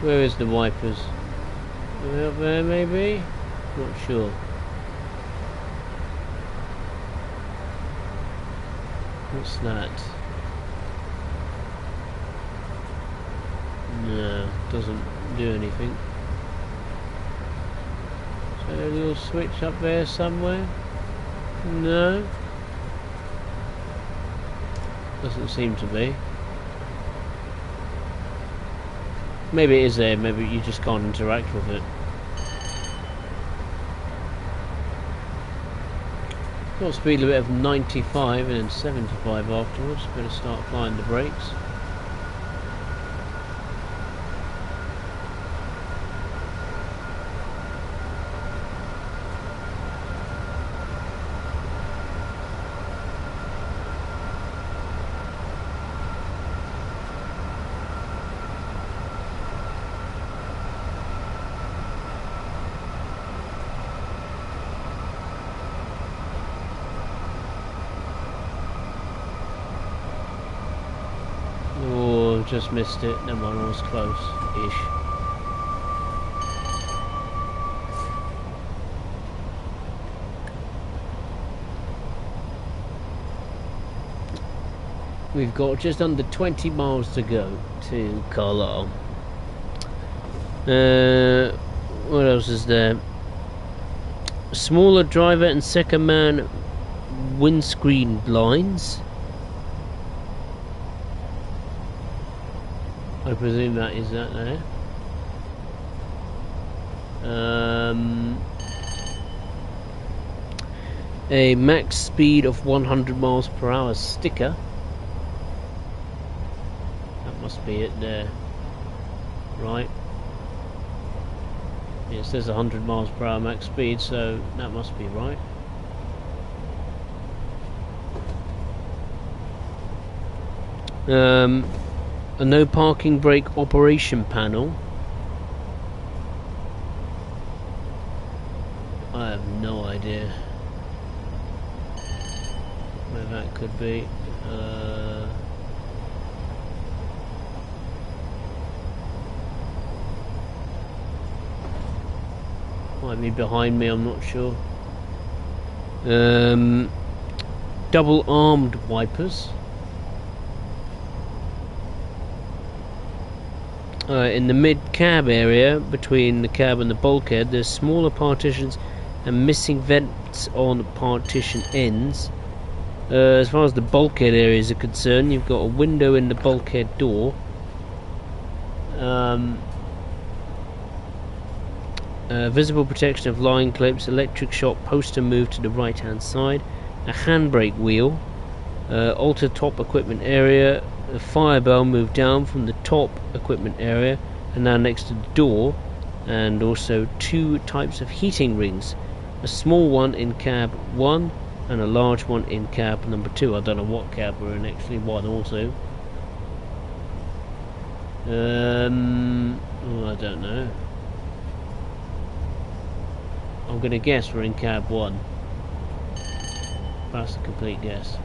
Speaker 1: Where is the wipers? Are they up there maybe? Not sure. What's that? No, doesn't do anything. A little switch up there somewhere? No. Doesn't seem to be. Maybe it is there, maybe you just can't interact with it. Got a speed limit of 95 and then 75 afterwards. Better start applying the brakes. Just missed it. Never mind, I was close-ish. We've got just under 20 miles to go to Carlisle. What else is there? Smaller driver and second man windscreen lines. I presume that is that there. A max speed of 100 miles per hour sticker. That must be it there. Right. Yeah, it says 100 miles per hour max speed, so that must be right. A no parking brake operation panel. I have no idea where that could be. Might be behind me, I'm not sure. Double armed wipers. In the mid-cab area, between the cab and the bulkhead, there's smaller partitions and missing vents on partition ends. As far as the bulkhead areas are concerned, you've got a window in the bulkhead door. Visible protection of line clips, electric shock poster moved to the right hand side, a handbrake wheel, alter top equipment area, a fire bell moved down from the top equipment area and now next to the door, and also two types of heating rings, a small one in cab 1 and a large one in cab number 2. I don't know what cab we're in actually, 1 also. I don't know. I'm gonna guess we're in cab 1. That's a complete guess.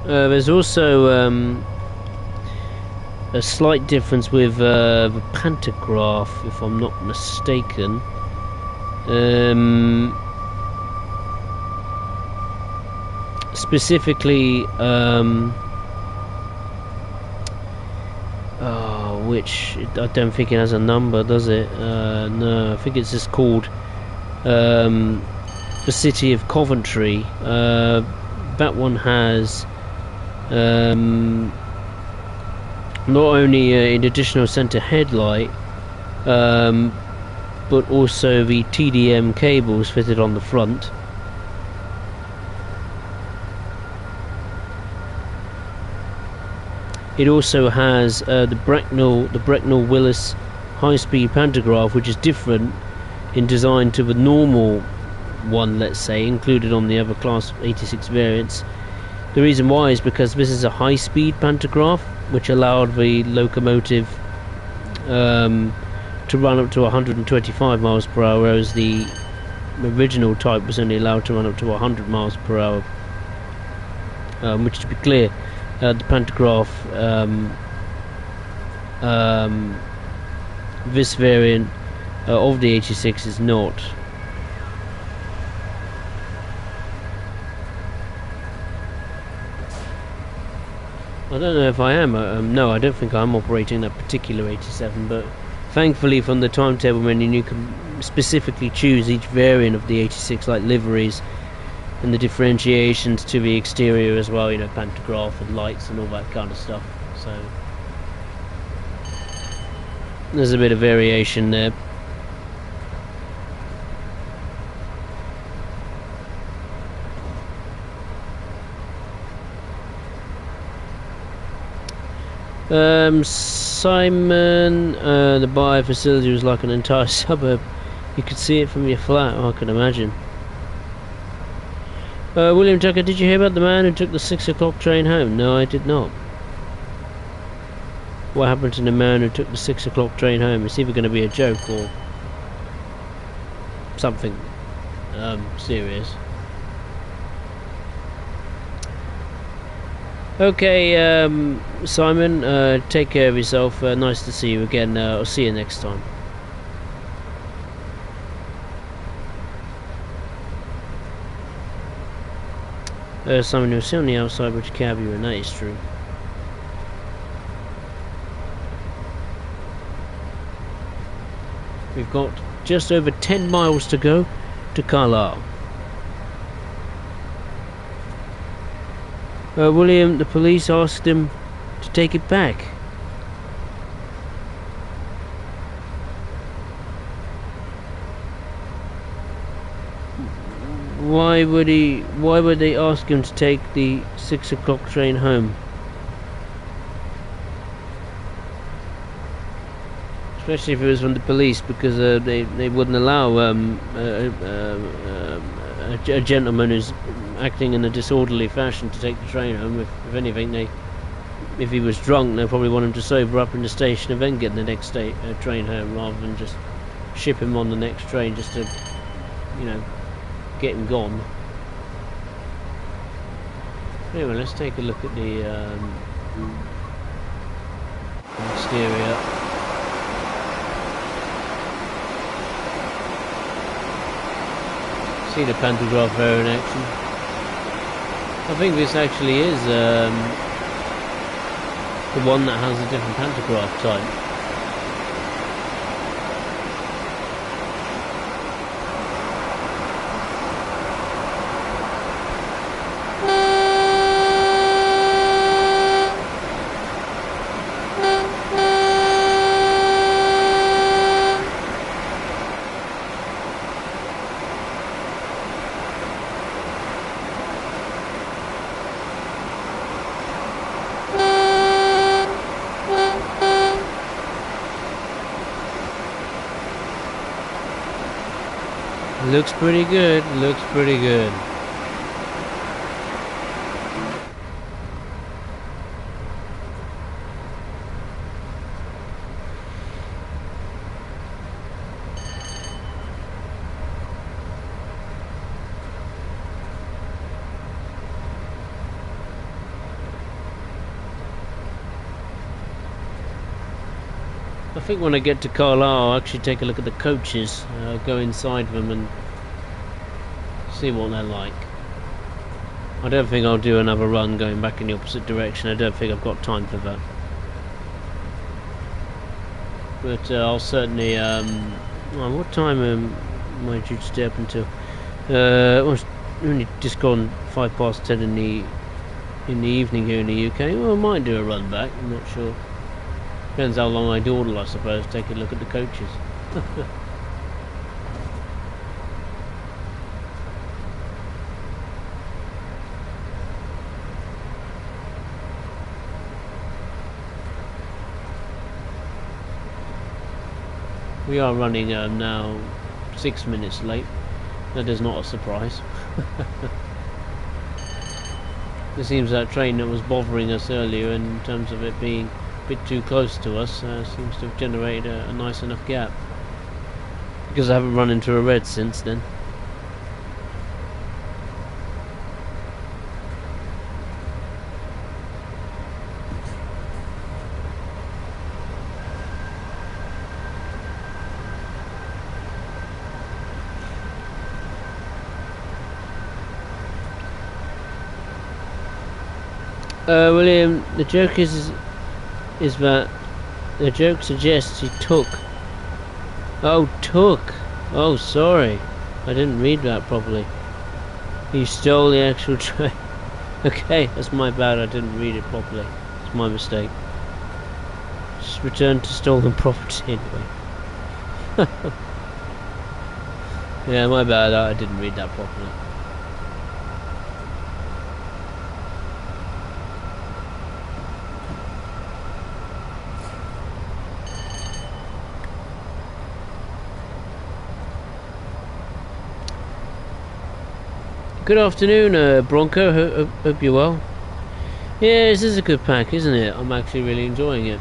Speaker 1: There's also a slight difference with the pantograph, if I'm not mistaken. Specifically, which I don't think it has a number, does it? No, I think it's just called the City of Coventry. That one has not only an additional centre headlight, but also the TDM cables fitted on the front. It also has the Bracknell Willis high-speed pantograph, which is different in design to the normal one, let's say, included on the other Class 86 variants. The reason why is because this is a high-speed pantograph, which allowed the locomotive to run up to 125 miles per hour, whereas the original type was only allowed to run up to 100 miles per hour. Which, to be clear, the pantograph, this variant of the 86 is not. I don't know if I am. No, I don't think I'm operating that particular 87, but thankfully from the timetable menu you can specifically choose each variant of the 86, like liveries and the differentiations to the exterior as well, you know, pantograph and lights and all that kind of stuff. So there's a bit of variation there. Simon, the buyer facility was like an entire suburb. You could see it from your flat. I can imagine. William Tucker, did you hear about the man who took the 6 o'clock train home? No, I did not. What happened to the man who took the 6 o'clock train home? It's either going to be a joke or something serious. Okay, Simon, take care of yourself. Nice to see you again. I'll see you next time. Simon, you'll see on the outside which cab you're in. That is true. We've got just over 10 miles to go to Carlisle. William, the police asked him to take it back. Why would they ask him to take the 6 o'clock train home? Especially if it was from the police, because they wouldn't allow a gentleman who's acting in a disorderly fashion to take the train home. If anything, if he was drunk, they'd probably want him to sober up in the station and then get the next train home, rather than just ship him on the next train just to, you know, get him gone. Anyway, let's take a look at the exterior. See the pantograph there in action. I think this actually is the one that has a different pantograph type. Looks pretty good, looks pretty good. I think when I get to Carlisle, I'll actually take a look at the coaches, go inside them and see what they're like. I don't think I'll do another run going back in the opposite direction. I don't think I've got time for that. But I'll certainly, well, what time am I due to stay up until? Well, it's only just gone 10:05 in the evening here in the UK. Well, I might do a run back, I'm not sure. Depends how long I dawdle, I suppose. Take a look at the coaches. We are running now 6 minutes late. That is not a surprise. It seems that train that was bothering us earlier, in terms of it being a bit too close to us, seems to have generated a nice enough gap. Because I haven't run into a red since then. William, the joke is that the joke suggests he took. Oh, took. Oh, sorry, I didn't read that properly. He stole the actual train. Okay, that's my bad. I didn't read it properly. It's my mistake. Just returned to stolen property anyway. Yeah, my bad. I didn't read that properly. Good afternoon, Bronco. Hope you're well. Yeah, this is a good pack, isn't it? I'm actually really enjoying it.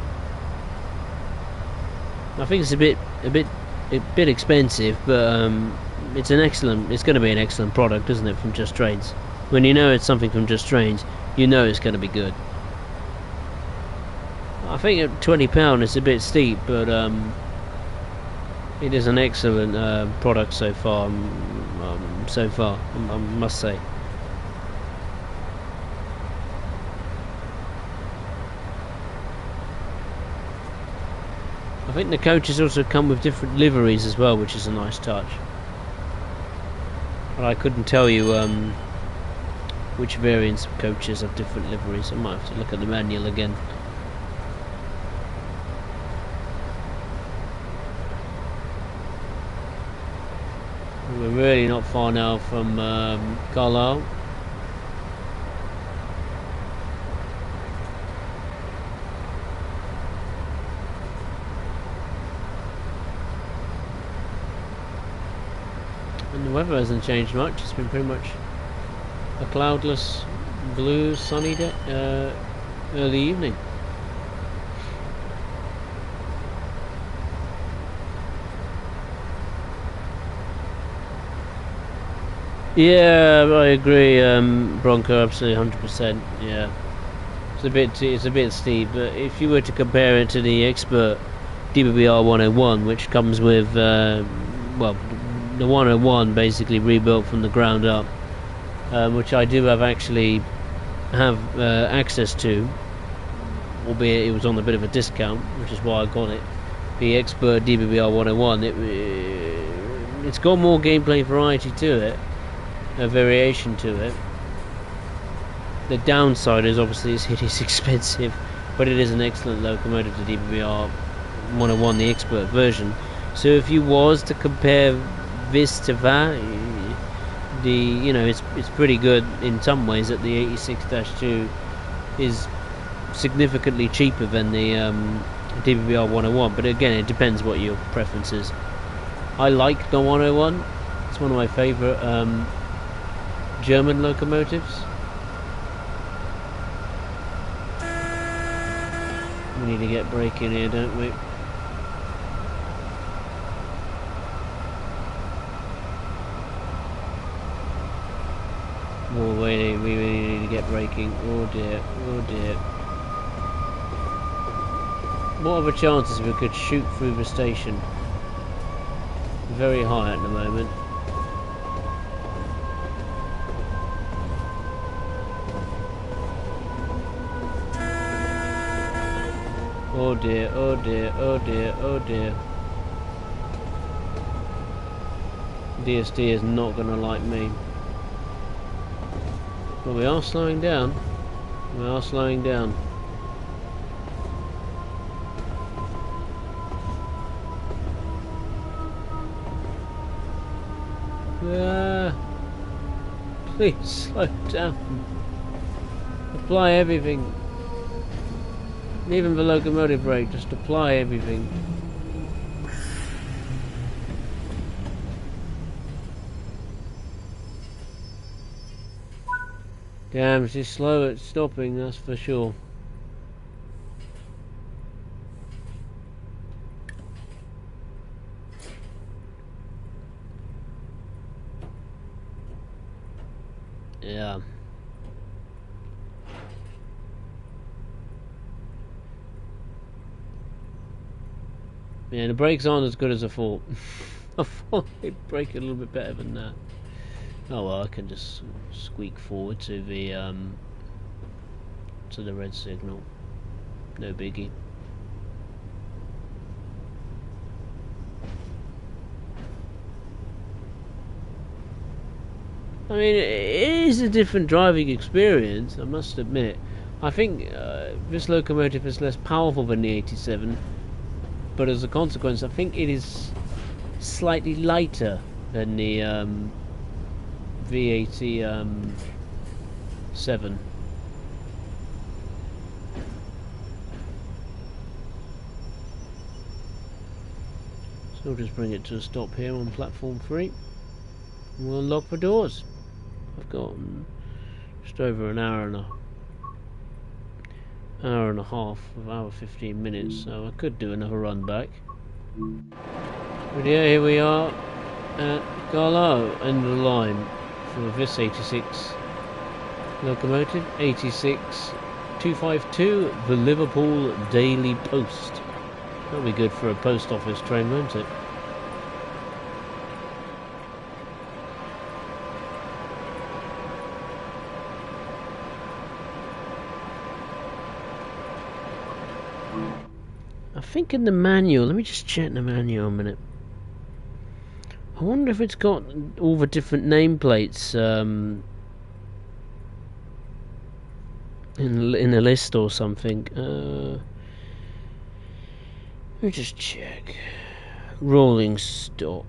Speaker 1: I think it's a bit expensive, but it's going to be an excellent product, isn't it, from Just Trains? When you know it's something from Just Trains, you know it's going to be good. I think at £20 it's a bit steep, but it is an excellent product so far. I must say. I think the coaches also come with different liveries as well, which is a nice touch. But I couldn't tell you which variants of coaches have different liveries. I might have to look at the manual again. We're really not far now from Carlisle. And the weather hasn't changed much. It's been pretty much a cloudless, blue, sunny day, early evening. Yeah, I agree, Bronco, absolutely 100%. Yeah, it's a bit steep, but if you were to compare it to the Expert DBR 101, which comes with well, the 101 basically rebuilt from the ground up, which I do have access to, albeit it was on a bit of a discount, which is why I got it. The Expert DBR 101, it's got more gameplay variety to it. A variation to it. The downside is obviously it is expensive, but it is an excellent locomotive, the DBR 101, the Expert version. So if you was to compare this to that, it's pretty good in some ways. That the 86-2 is significantly cheaper than the DBR 101, but again, it depends what your preference is. I like the 101. It's one of my favourite German locomotives. We need to get braking here, don't we? Oh wait, we really need to get braking. Oh dear, oh dear. What are the chances we could shoot through the station? Very high at the moment. Oh dear, oh dear, oh dear, oh dear. DSD is not going to like me. But we are slowing down. We are slowing down. Please slow down. Apply everything. Even the locomotive brake, just apply everything. Damn, she's slow at stopping, that's for sure. Yeah. Yeah, the brakes aren't as good as I thought. I thought they'd brake a little bit better than that. Oh well, I can just squeak forward to the red signal. No biggie. I mean, it is a different driving experience, I must admit. I think this locomotive is less powerful than the 87, but as a consequence, I think it is slightly lighter than the V87. So we'll just bring it to a stop here on platform 3. And we'll unlock the doors. I've got just over an hour and a half, of hour 15 minutes, so I could do another run back. But yeah, here we are at Carlisle, end of the line for this 86 locomotive. 86 252, the Liverpool Daily Post. That'll be good for a post office train, won't it? I think in the manual, let me just check the manual a minute. I wonder if it's got all the different nameplates in a list or something. Let me just check. Rolling stock.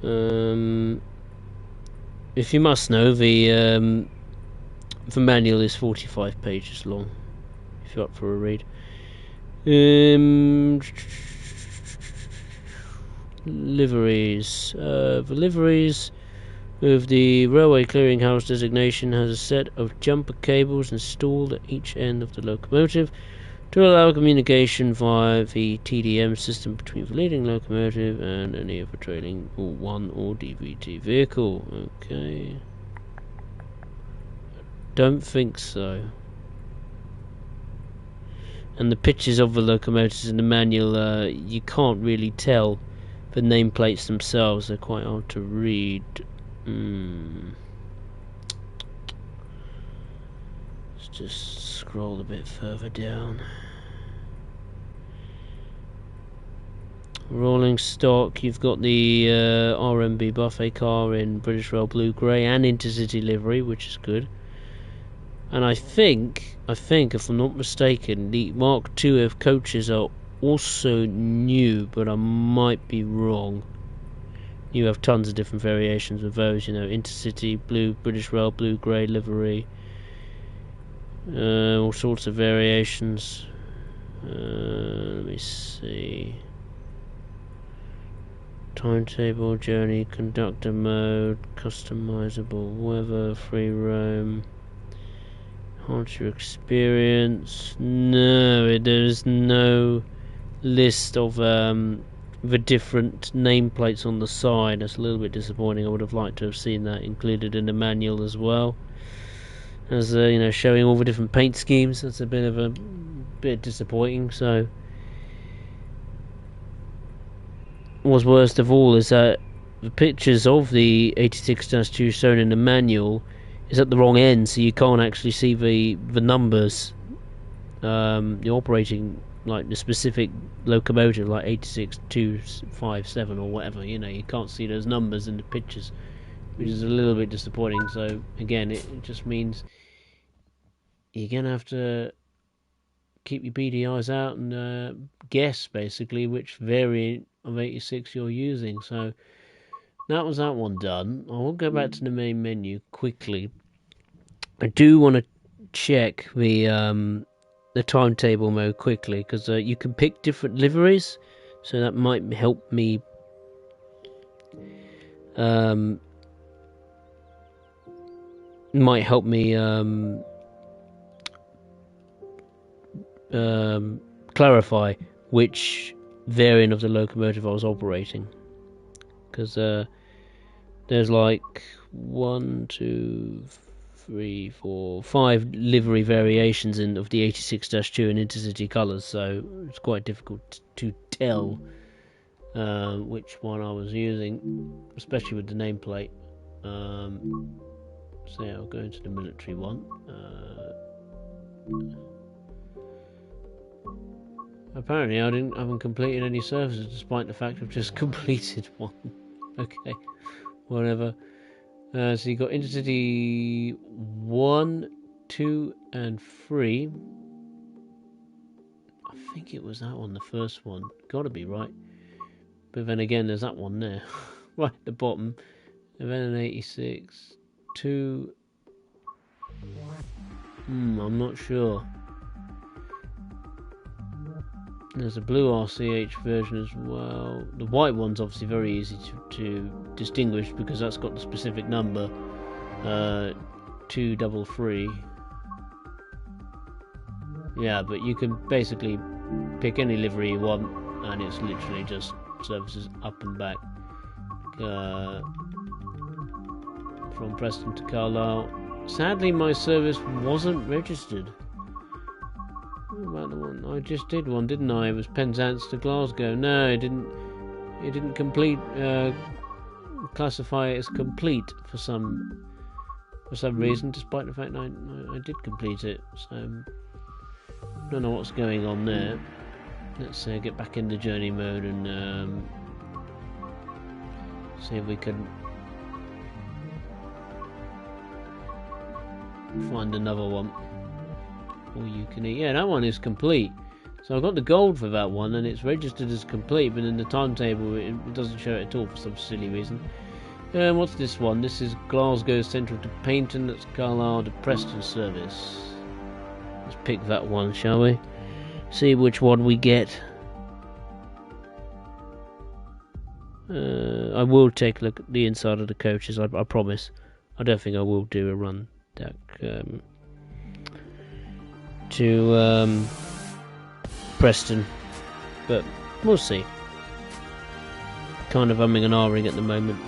Speaker 1: If you must know, the manual is 45 pages long. If you're up for a read. Liveries. The liveries of the Railway Clearinghouse designation has a set of jumper cables installed at each end of the locomotive to allow communication via the TDM system between the leading locomotive and any other trailing one or DVT vehicle. Okay. Don't think so. And the pictures of the locomotives in the manual, you can't really tell the nameplates themselves. They're quite hard to read. Let's just scroll a bit further down. Rolling stock, you've got the RMB buffet car in British Rail Blue Grey and Intercity livery, which is good. And I think, if I'm not mistaken, the Mark II F coaches are also new, but I might be wrong. You have tons of different variations with those, you know, Intercity, blue, British Rail, blue, grey, livery. All sorts of variations. Let me see. Timetable, journey, conductor mode, customizable weather, free roam. Enhance your experience. No, there's no list of the different nameplates on the side. That's a little bit disappointing. I would have liked to have seen that included in the manual as well, as you know, showing all the different paint schemes. That's a bit disappointing. So, what's worst of all is that the pictures of the 86-2 shown in the manual is at the wrong end, so you can't actually see the numbers. The operating, like the specific locomotive, like 86257 or whatever, you know, you can't see those numbers in the pictures, which is a little bit disappointing. So again, it just means you're gonna have to keep your beady eyes out and guess basically which variant of 86 you're using. So that was that one done. I will go back to the main menu quickly. I do want to check the timetable mode quickly, because you can pick different liveries, so that might help me clarify which variant of the locomotive I was operating, because there's like 1, 2, 3, 4, 5 livery variations of the 86-2 in Intercity colours, so it's quite difficult to tell which one I was using, especially with the nameplate. So yeah, I'll go into the military one. Apparently I haven't completed any services, despite the fact I've just completed one. Okay, whatever. So you got Intercity 1, 2 and 3. I think it was that one, the first one. Gotta be right. But then again, there's that one there. Right at the bottom. And then an 86. 2. I'm not sure. There's a blue RCH version as well. The white one's obviously very easy to distinguish, because that's got the specific number, 233. Yeah, but you can basically pick any livery you want, and it's literally just services up and back from Preston to Carlisle. Sadly, my service wasn't registered. What about the one I just did? One, didn't I? It was Penzance to Glasgow. No, it didn't. It didn't complete. Classify it as complete for some reason, despite the fact I did complete it. So don't know what's going on there. Let's get back into journey mode and see if we can find another one. All you can eat. Yeah, that one is complete. So I got the gold for that one, and it's registered as complete, but in the timetable it doesn't show it at all for some silly reason. What's this one? This is Glasgow Central to Paignton. That's Carlisle to Preston service. Let's pick that one, shall we? See which one we get. I will take a look at the inside of the coaches. I promise. I don't think I will do a run back to Preston, but we'll see. Kind of umming and ahhing at the moment.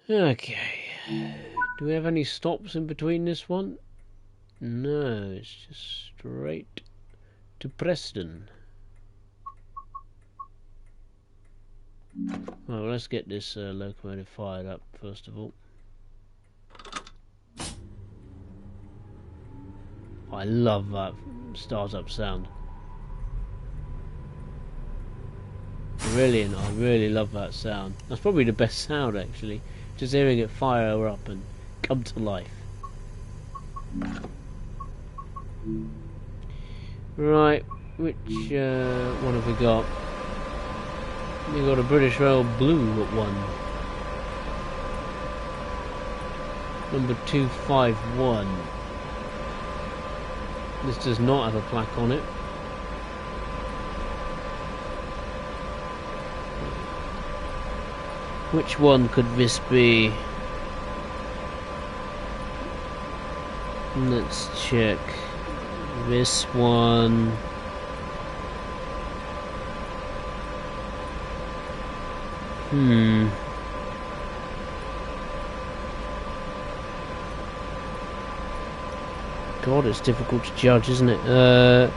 Speaker 1: Okay, do we have any stops in between this one? No, it's just straight to Preston. Well, let's get this locomotive fired up first of all. I love that startup sound. Brilliant, I really love that sound. That's probably the best sound actually. Just hearing it fire up and come to life. Right, which one have we got? We got a British Rail Blue at one. Number 251. This does not have a plaque on it. Which one could this be? Let's check. This one. God, it's difficult to judge, isn't it?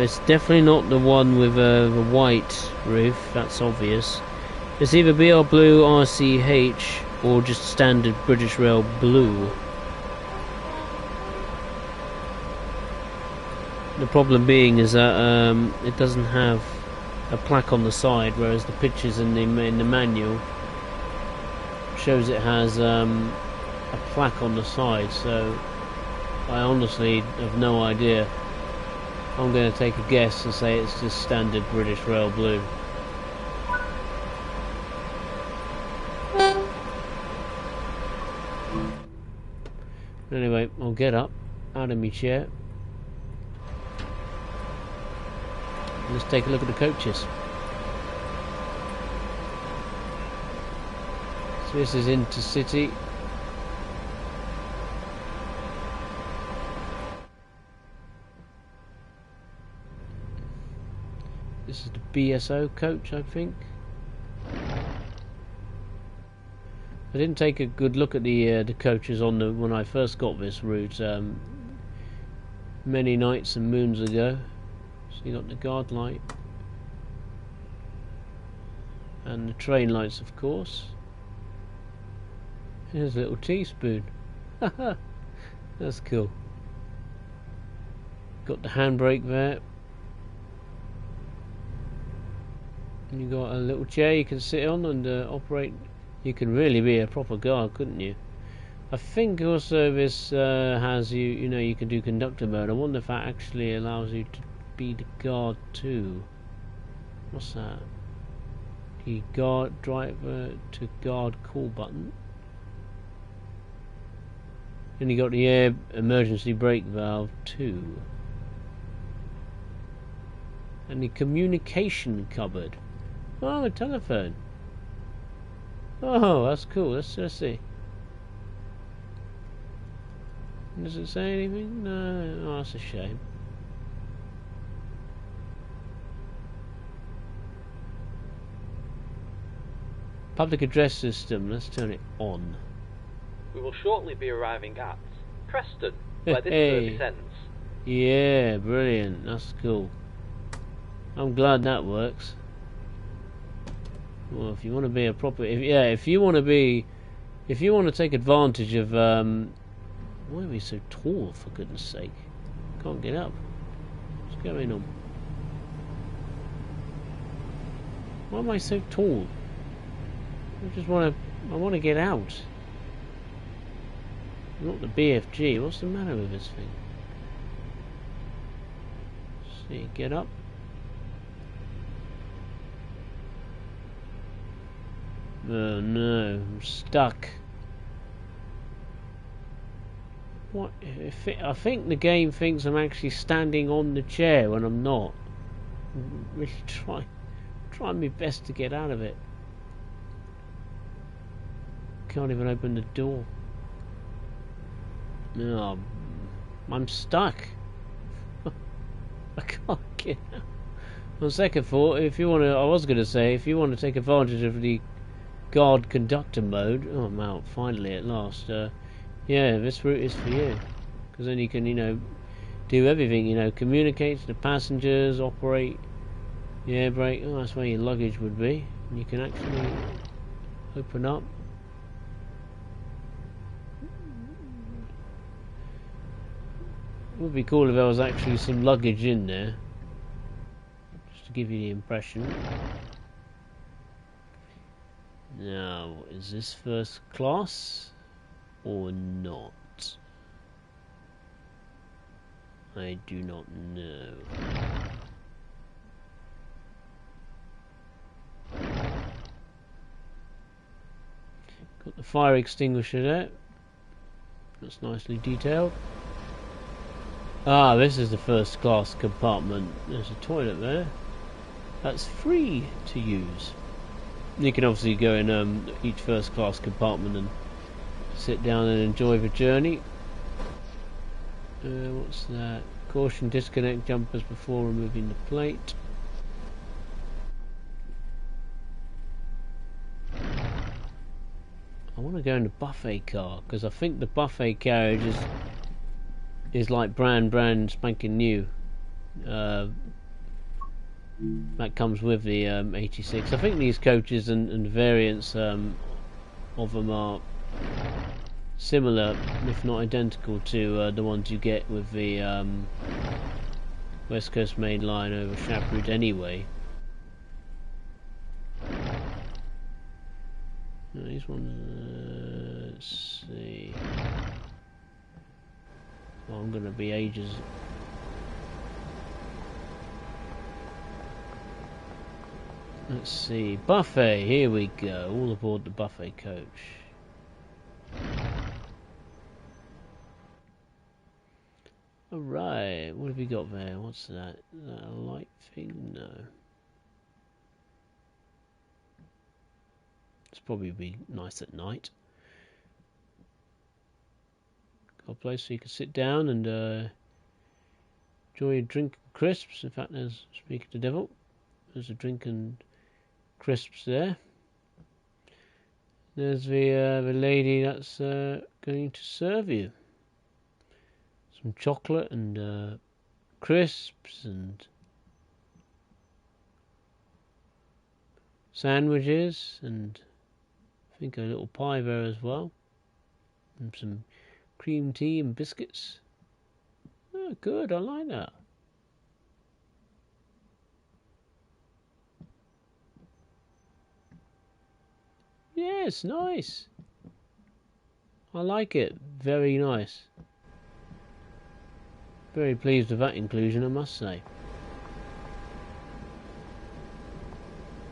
Speaker 1: It's definitely not the one with the white roof, that's obvious. It's either BR Blue, RCH, or just standard British Rail Blue. The problem being is that it doesn't have a plaque on the side, whereas the pictures in the manual shows it has a plaque on the side, so I honestly have no idea. I'm going to take a guess and say it's just standard British Rail Blue. Anyway, I'll get up out of my chair. Let's take a look at the coaches. So this is Intercity. This is the BSO coach, I think. I didn't take a good look at the coaches on the when I first got this route many nights and moons ago. So you got the guard light and the train lights, of course. Here's a little teaspoon. That's cool. Got the handbrake there. And you got a little chair you can sit on and operate. You can really be a proper guard, couldn't you? I think also this has you know, you can do conductor mode. I wonder if that actually allows you to be the guard too. What's that? The guard driver to guard call button. And you got the air emergency brake valve too. And the communication cupboard. Oh, a telephone. Oh, that's cool. Let's see. Does it say anything? No. Oh, that's a shame. Public address system. Let's turn it on.
Speaker 2: We will shortly be arriving at Preston, where this service ends.
Speaker 1: Yeah, brilliant. That's cool. I'm glad that works. Well, if you want to be a proper, if you want to take advantage of, why are we so tall? For goodness sake, can't get up. What's going on? Why am I so tall? I want to get out. Not the BFG. What's the matter with this thing? See, get up. Oh no, I'm stuck. What? I think the game thinks I'm actually standing on the chair when I'm not. I'm really trying my best to get out of it. Can't even open the door. No, I'm stuck. I can't get out. On second thought, I was going to say, if you want to take advantage of the guard conductor mode, oh, I'm out finally at last. Yeah, this route is for you, because then you can, do everything. Communicate to the passengers, operate the air brake. Oh, that's where your luggage would be. And you can actually open up. It would be cool if there was actually some luggage in there, just to give you the impression. Now, is this first class or not? I do not know. Got the fire extinguisher there. That's nicely detailed. Ah, this is the first class compartment. There's a toilet there. That's free to use. You can obviously go in each first class compartment and sit down and enjoy the journey. What's that? Caution, disconnect jumpers before removing the plate. I want to go in the buffet car because I think the buffet carriage is like brand spanking new. That comes with the 86. I think these coaches and variants of them are similar, if not identical, to the ones you get with the West Coast Main Line over Shaproot anyway. These ones, let's see. Well, I'm gonna be ages. Let's see, buffet, here we go, all aboard the buffet coach. Alright, what have we got there? What's that? Is that a light thing? No. It's probably be nice at night. Got a place so you can sit down and enjoy a drink and crisps. In fact, there's, speaking to Devil, there's a drink and crisps there. There's the lady that's going to serve you. Some chocolate and crisps and sandwiches and I think a little pie there as well. And some cream tea and biscuits. Oh, good, I like that. Yes, nice. I like it. Very nice. Very pleased with that inclusion, I must say.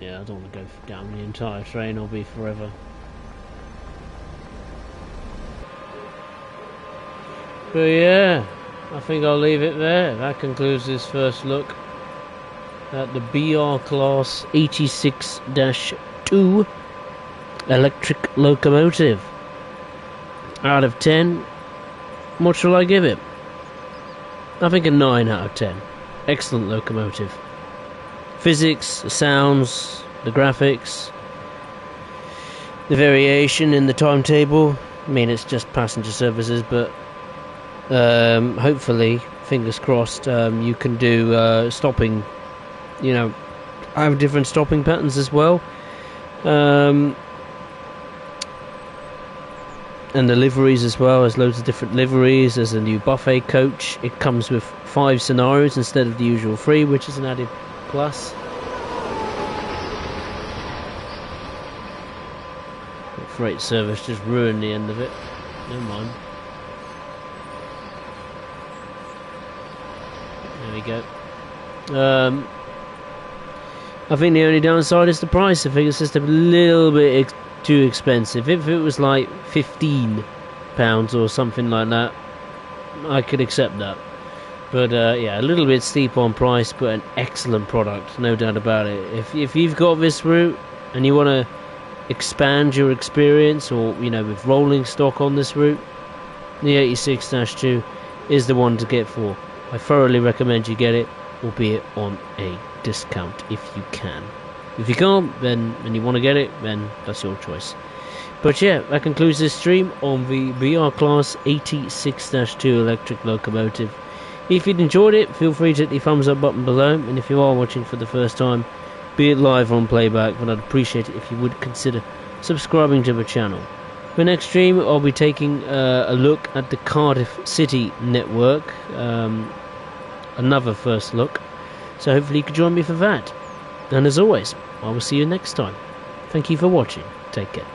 Speaker 1: Yeah, I don't want to go down the entire train, I'll be forever. But yeah, I think I'll leave it there. That concludes this first look at the BR Class 86-2 electric locomotive. Out of 10, what shall I give it? I think a 9 out of 10. Excellent locomotive. Physics, the sounds, the graphics, the variation in the timetable. I mean, it's just passenger services, but hopefully, fingers crossed, you can do stopping, you know, have different stopping patterns as well. And the liveries as well. There's loads of different liveries. There's a new buffet coach. It comes with 5 scenarios instead of the usual 3, which is an added plus. The freight service just ruined the end of it. Never mind. There we go. I think the only downside is the price. I think it's just a little bit too expensive. If it was like £15 or something like that, I could accept that. But yeah, a little bit steep on price, but an excellent product, no doubt about it. If you've got this route and you want to expand your experience, or you know, with rolling stock on this route, the 86-2 is the one to get for. I thoroughly recommend you get it, albeit on a discount if you can. If you can't, then and you want to get it, then that's your choice. But yeah, that concludes this stream on the BR Class 86-2 electric locomotive. If you'd enjoyed it, feel free to hit the thumbs up button below, and if you are watching for the first time, be it live or on playback, then I'd appreciate it if you would consider subscribing to the channel. For next stream, I'll be taking a look at the Cardiff City network, another first look, so hopefully you can join me for that. And as always, I will see you next time. Thank you for watching. Take care.